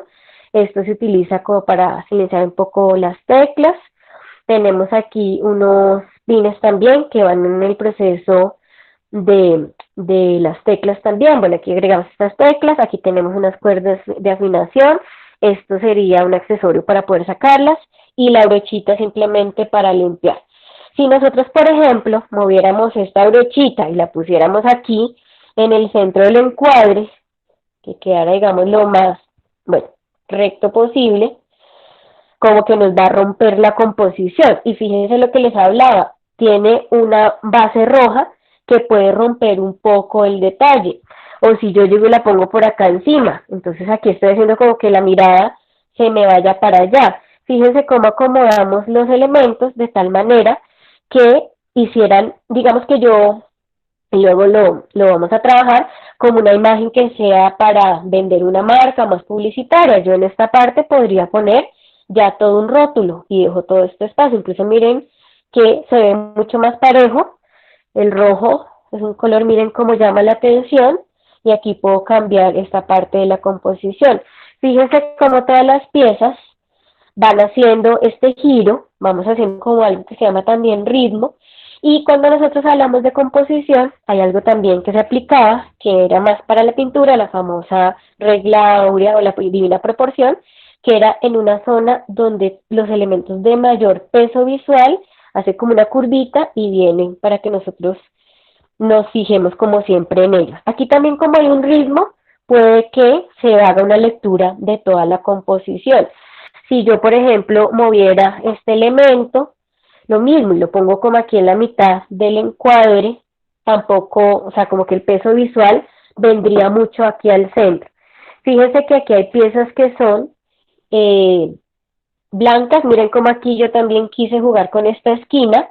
Esto se utiliza como para silenciar un poco las teclas. Tenemos aquí unos pines también que van en el proceso de las teclas también. Bueno, aquí agregamos estas teclas. Aquí tenemos unas cuerdas de afinación. Esto sería un accesorio para poder sacarlas. Y la brochita simplemente para limpiar. Si nosotros, por ejemplo, moviéramos esta brochita y la pusiéramos aquí en el centro del encuadre, que quedara, digamos, lo más, bueno, recto posible, como que nos va a romper la composición. Y fíjense lo que les hablaba, tiene una base roja que puede romper un poco el detalle. O si yo llego y la pongo por acá encima, entonces aquí estoy haciendo como que la mirada se me vaya para allá. Fíjense cómo acomodamos los elementos de tal manera que hicieran, digamos que yo, y luego lo vamos a trabajar como una imagen que sea para vender una marca más publicitaria. Yo en esta parte podría poner ya todo un rótulo y dejo todo este espacio. Incluso miren que se ve mucho más parejo. El rojo es un color, miren cómo llama la atención, y aquí puedo cambiar esta parte de la composición. Fíjense cómo todas las piezas van haciendo este giro, vamos haciendo como algo que se llama también ritmo. Y cuando nosotros hablamos de composición, hay algo también que se aplicaba, que era más para la pintura, la famosa regla áurea o la divina proporción, que era en una zona donde los elementos de mayor peso visual hace como una curvita y vienen para que nosotros nos fijemos como siempre en ellos. Aquí también como hay un ritmo, puede que se haga una lectura de toda la composición. Si yo, por ejemplo, moviera este elemento, lo mismo, y lo pongo como aquí en la mitad del encuadre, tampoco, o sea, como que el peso visual vendría mucho aquí al centro. Fíjense que aquí hay piezas que son eh, blancas, miren como aquí yo también quise jugar con esta esquina,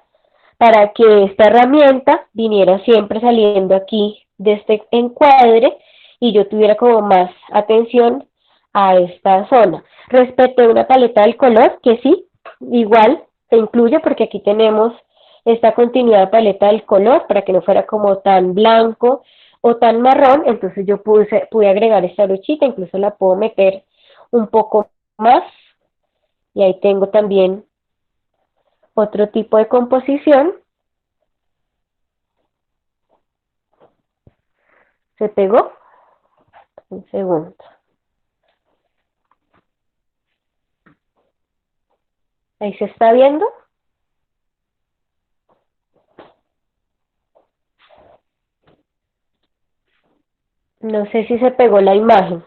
para que esta herramienta viniera siempre saliendo aquí de este encuadre y yo tuviera como más atención a esta zona. Respecto a una paleta del color, que sí, igual se incluye porque aquí tenemos esta continuidad de paleta del color para que no fuera como tan blanco o tan marrón, entonces yo pude agregar esta brochita, incluso la puedo meter un poco más y ahí tengo también otro tipo de composición. ¿Se pegó? Un segundo. ¿Ahí se está viendo? No sé si se pegó la imagen.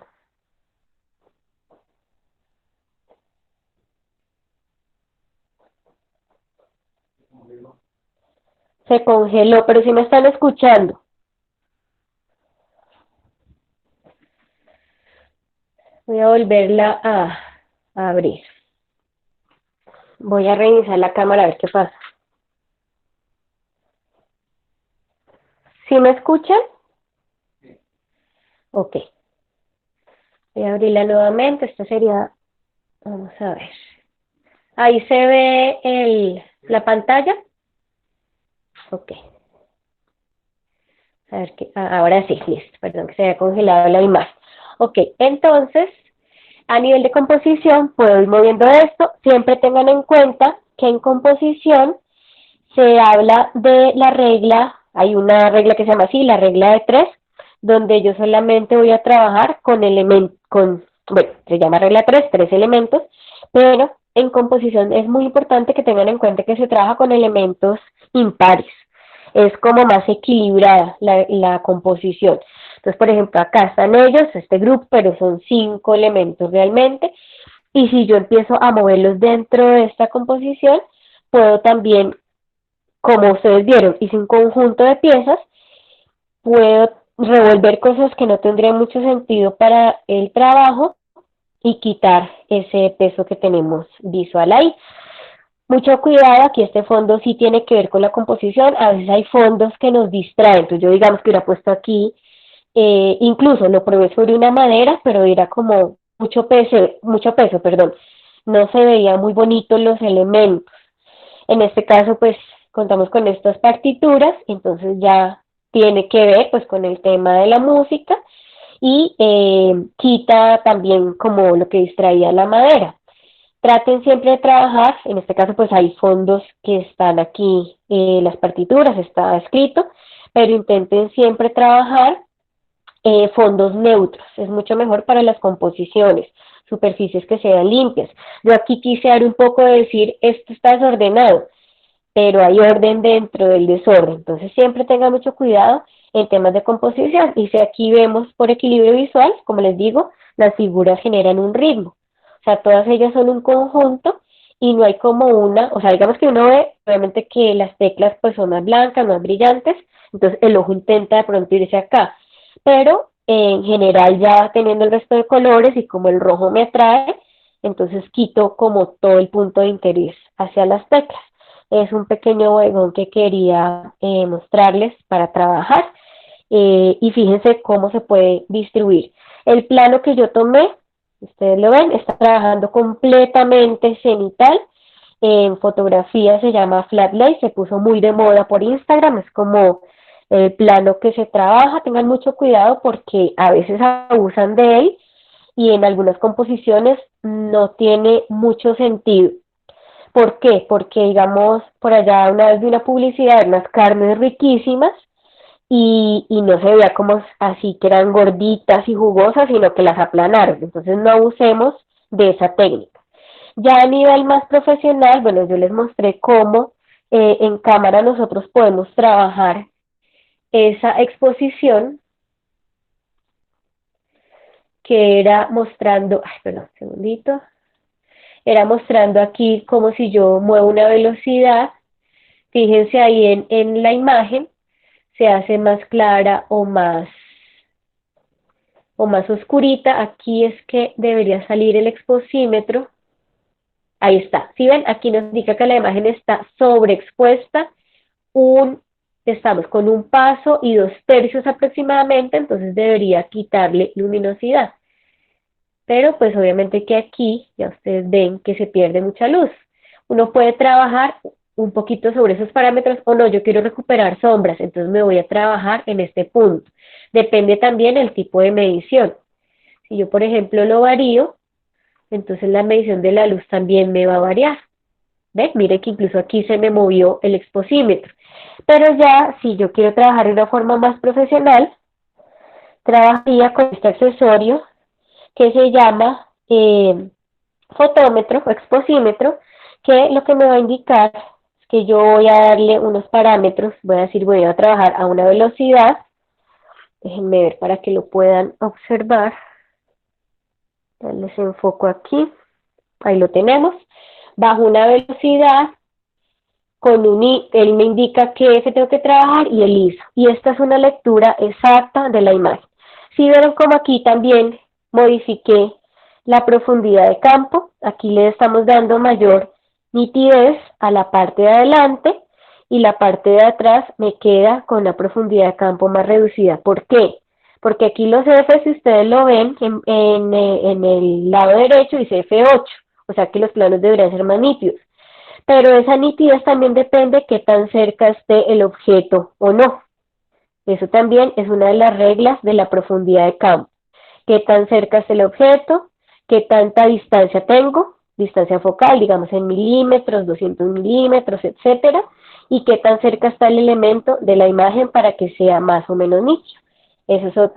Se congeló, pero si me están escuchando. Voy a volverla a abrir. Voy a reiniciar la cámara a ver qué pasa. ¿Sí me escuchan? Ok. Voy a abrirla nuevamente. Esta sería... Vamos a ver. Ahí se ve la pantalla. Ok. A ver qué... ahora sí, listo. Perdón que se había congelado la imagen. Ok, entonces... A nivel de composición, puedo ir moviendo esto. Siempre tengan en cuenta que en composición se habla de la regla, hay una regla que se llama así, la regla de tres, donde yo solamente voy a trabajar con elementos, bueno, se llama regla tres elementos, pero en composición es muy importante que tengan en cuenta que se trabaja con elementos impares. Es como más equilibrada la composición. Entonces, por ejemplo, acá están ellos, este grupo, pero son 5 elementos realmente. Y si yo empiezo a moverlos dentro de esta composición, puedo también, como ustedes vieron, hice un conjunto de piezas, puedo revolver cosas que no tendrían mucho sentido para el trabajo y quitar ese peso que tenemos visual ahí. Mucho cuidado, aquí este fondo sí tiene que ver con la composición, a veces hay fondos que nos distraen, entonces yo digamos que hubiera puesto aquí, incluso lo probé sobre una madera, pero era como mucho peso, perdón, no se veía muy bonito los elementos. En este caso, pues, contamos con estas partituras, entonces ya tiene que ver, pues, con el tema de la música y quita también como lo que distraía la madera. Traten siempre de trabajar, en este caso pues hay fondos que están aquí, las partituras, está escrito, pero intenten siempre trabajar fondos neutros, es mucho mejor para las composiciones, superficies que sean limpias. Yo aquí quise dar un poco de decir, esto está desordenado, pero hay orden dentro del desorden, entonces siempre tengan mucho cuidado en temas de composición, y si aquí vemos por equilibrio visual, como les digo, las figuras generan un ritmo, o sea, todas ellas son un conjunto, y no hay como una, o sea, digamos que uno ve, obviamente que las teclas pues son más blancas, más brillantes, entonces el ojo intenta de pronto irse acá, pero en general ya teniendo el resto de colores y como el rojo me atrae, entonces quito como todo el punto de interés hacia las teclas. Es un pequeño bodegón que quería mostrarles para trabajar y fíjense cómo se puede distribuir. El plano que yo tomé, ustedes lo ven, está trabajando completamente cenital. En fotografía se llama flat lay, se puso muy de moda por Instagram, es como el plano que se trabaja. Tengan mucho cuidado porque a veces abusan de él y en algunas composiciones no tiene mucho sentido. ¿Por qué? Porque, digamos, por allá una vez vi una publicidad de unas carnes riquísimas y no se veía como así que eran gorditas y jugosas, sino que las aplanaron. Entonces no abusemos de esa técnica. Ya a nivel más profesional, bueno, yo les mostré cómo en cámara nosotros podemos trabajar esa exposición que era mostrando, ay, perdón, un segundito, era mostrando aquí como si yo muevo una velocidad, fíjense ahí en la imagen, se hace más clara o más oscurita, aquí es que debería salir el exposímetro, ahí está, si ven, aquí nos indica que la imagen está sobreexpuesta, estamos con un paso y 2/3 aproximadamente, entonces debería quitarle luminosidad. Pero pues obviamente que aquí ya ustedes ven que se pierde mucha luz. Uno puede trabajar un poquito sobre esos parámetros o no, yo quiero recuperar sombras, entonces me voy a trabajar en este punto. Depende también el tipo de medición. Si yo, por ejemplo, lo varío, entonces la medición de la luz también me va a variar. ¿Ven? Mire que incluso aquí se me movió el exposímetro. Pero ya, si yo quiero trabajar de una forma más profesional, trabajaría con este accesorio que se llama fotómetro o exposímetro, que lo que me va a indicar es que yo voy a darle unos parámetros, voy a decir, voy a trabajar a una velocidad, déjenme ver para que lo puedan observar, les enfoco aquí, ahí lo tenemos, bajo una velocidad, él me indica qué F tengo que trabajar y el ISO, y esta es una lectura exacta de la imagen. Si vieron como aquí también modifiqué la profundidad de campo, aquí le estamos dando mayor nitidez a la parte de adelante y la parte de atrás me queda con la profundidad de campo más reducida. ¿Por qué? Porque aquí los F, si ustedes lo ven, en el lado derecho dice F8, o sea que los planos deberían ser más nítidos. Pero esa nitidez también depende qué tan cerca esté el objeto o no. Eso también es una de las reglas de la profundidad de campo. Qué tan cerca está el objeto, qué tanta distancia tengo, distancia focal, digamos en milímetros, 200 milímetros, etcétera, y qué tan cerca está el elemento de la imagen para que sea más o menos nítido. Esos son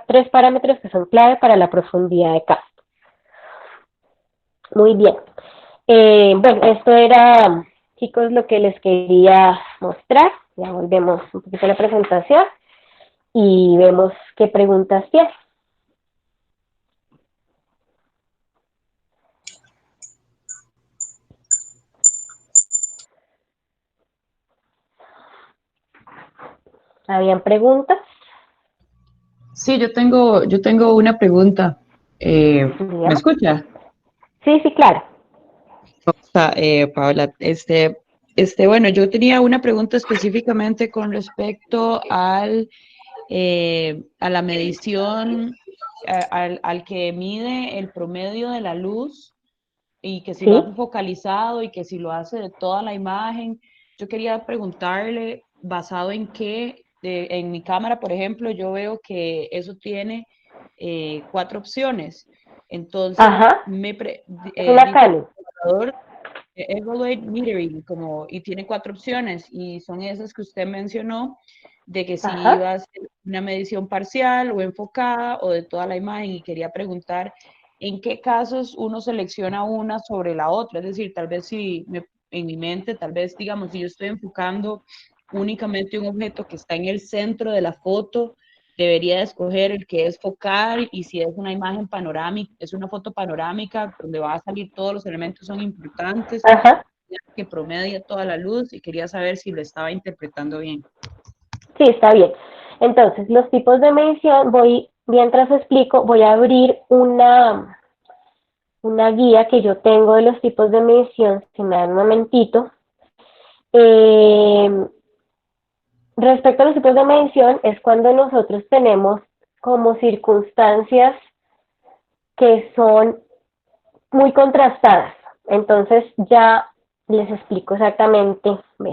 tres parámetros que son clave para la profundidad de campo. Muy bien. Bueno, esto era, chicos, lo que les quería mostrar. Ya volvemos un poquito a la presentación y vemos qué preguntas tienen. ¿Habían preguntas?
Sí, yo tengo una pregunta. ¿Me
Dígame.
escucha?
Sí, sí, claro.
Paola, bueno, yo tenía una pregunta específicamente con respecto a la medición, al que mide el promedio de la luz y que si lo
Sí.
hace focalizado y que si lo hace de toda la imagen. Yo quería preguntarle, basado en qué, en mi cámara, por ejemplo, yo veo que eso tiene 4 opciones. Entonces,
Ajá. Es una
dice
Canon.
el Evaluate Metering, y tiene 4 opciones, y son esas que usted mencionó, de que si
Ajá.
iba a hacer una medición parcial o enfocada o de toda la imagen, y quería preguntar en qué casos uno selecciona una sobre la otra. Es decir, tal vez en mi mente, tal vez, digamos, si yo estoy enfocando únicamente un objeto que está en el centro de la foto, debería de escoger el que es focal, y si es una imagen panorámica, es una foto panorámica donde va a salir todos los elementos son importantes,
Ajá.
que promedia toda la luz, y quería saber si lo estaba interpretando bien.
Sí, está bien. Entonces, los tipos de medición, mientras explico, voy a abrir una guía que yo tengo de los tipos de medición, si me dan un momentito. Respecto a los tipos de medición, es cuando nosotros tenemos como circunstancias que son muy contrastadas. Entonces, ya les explico exactamente.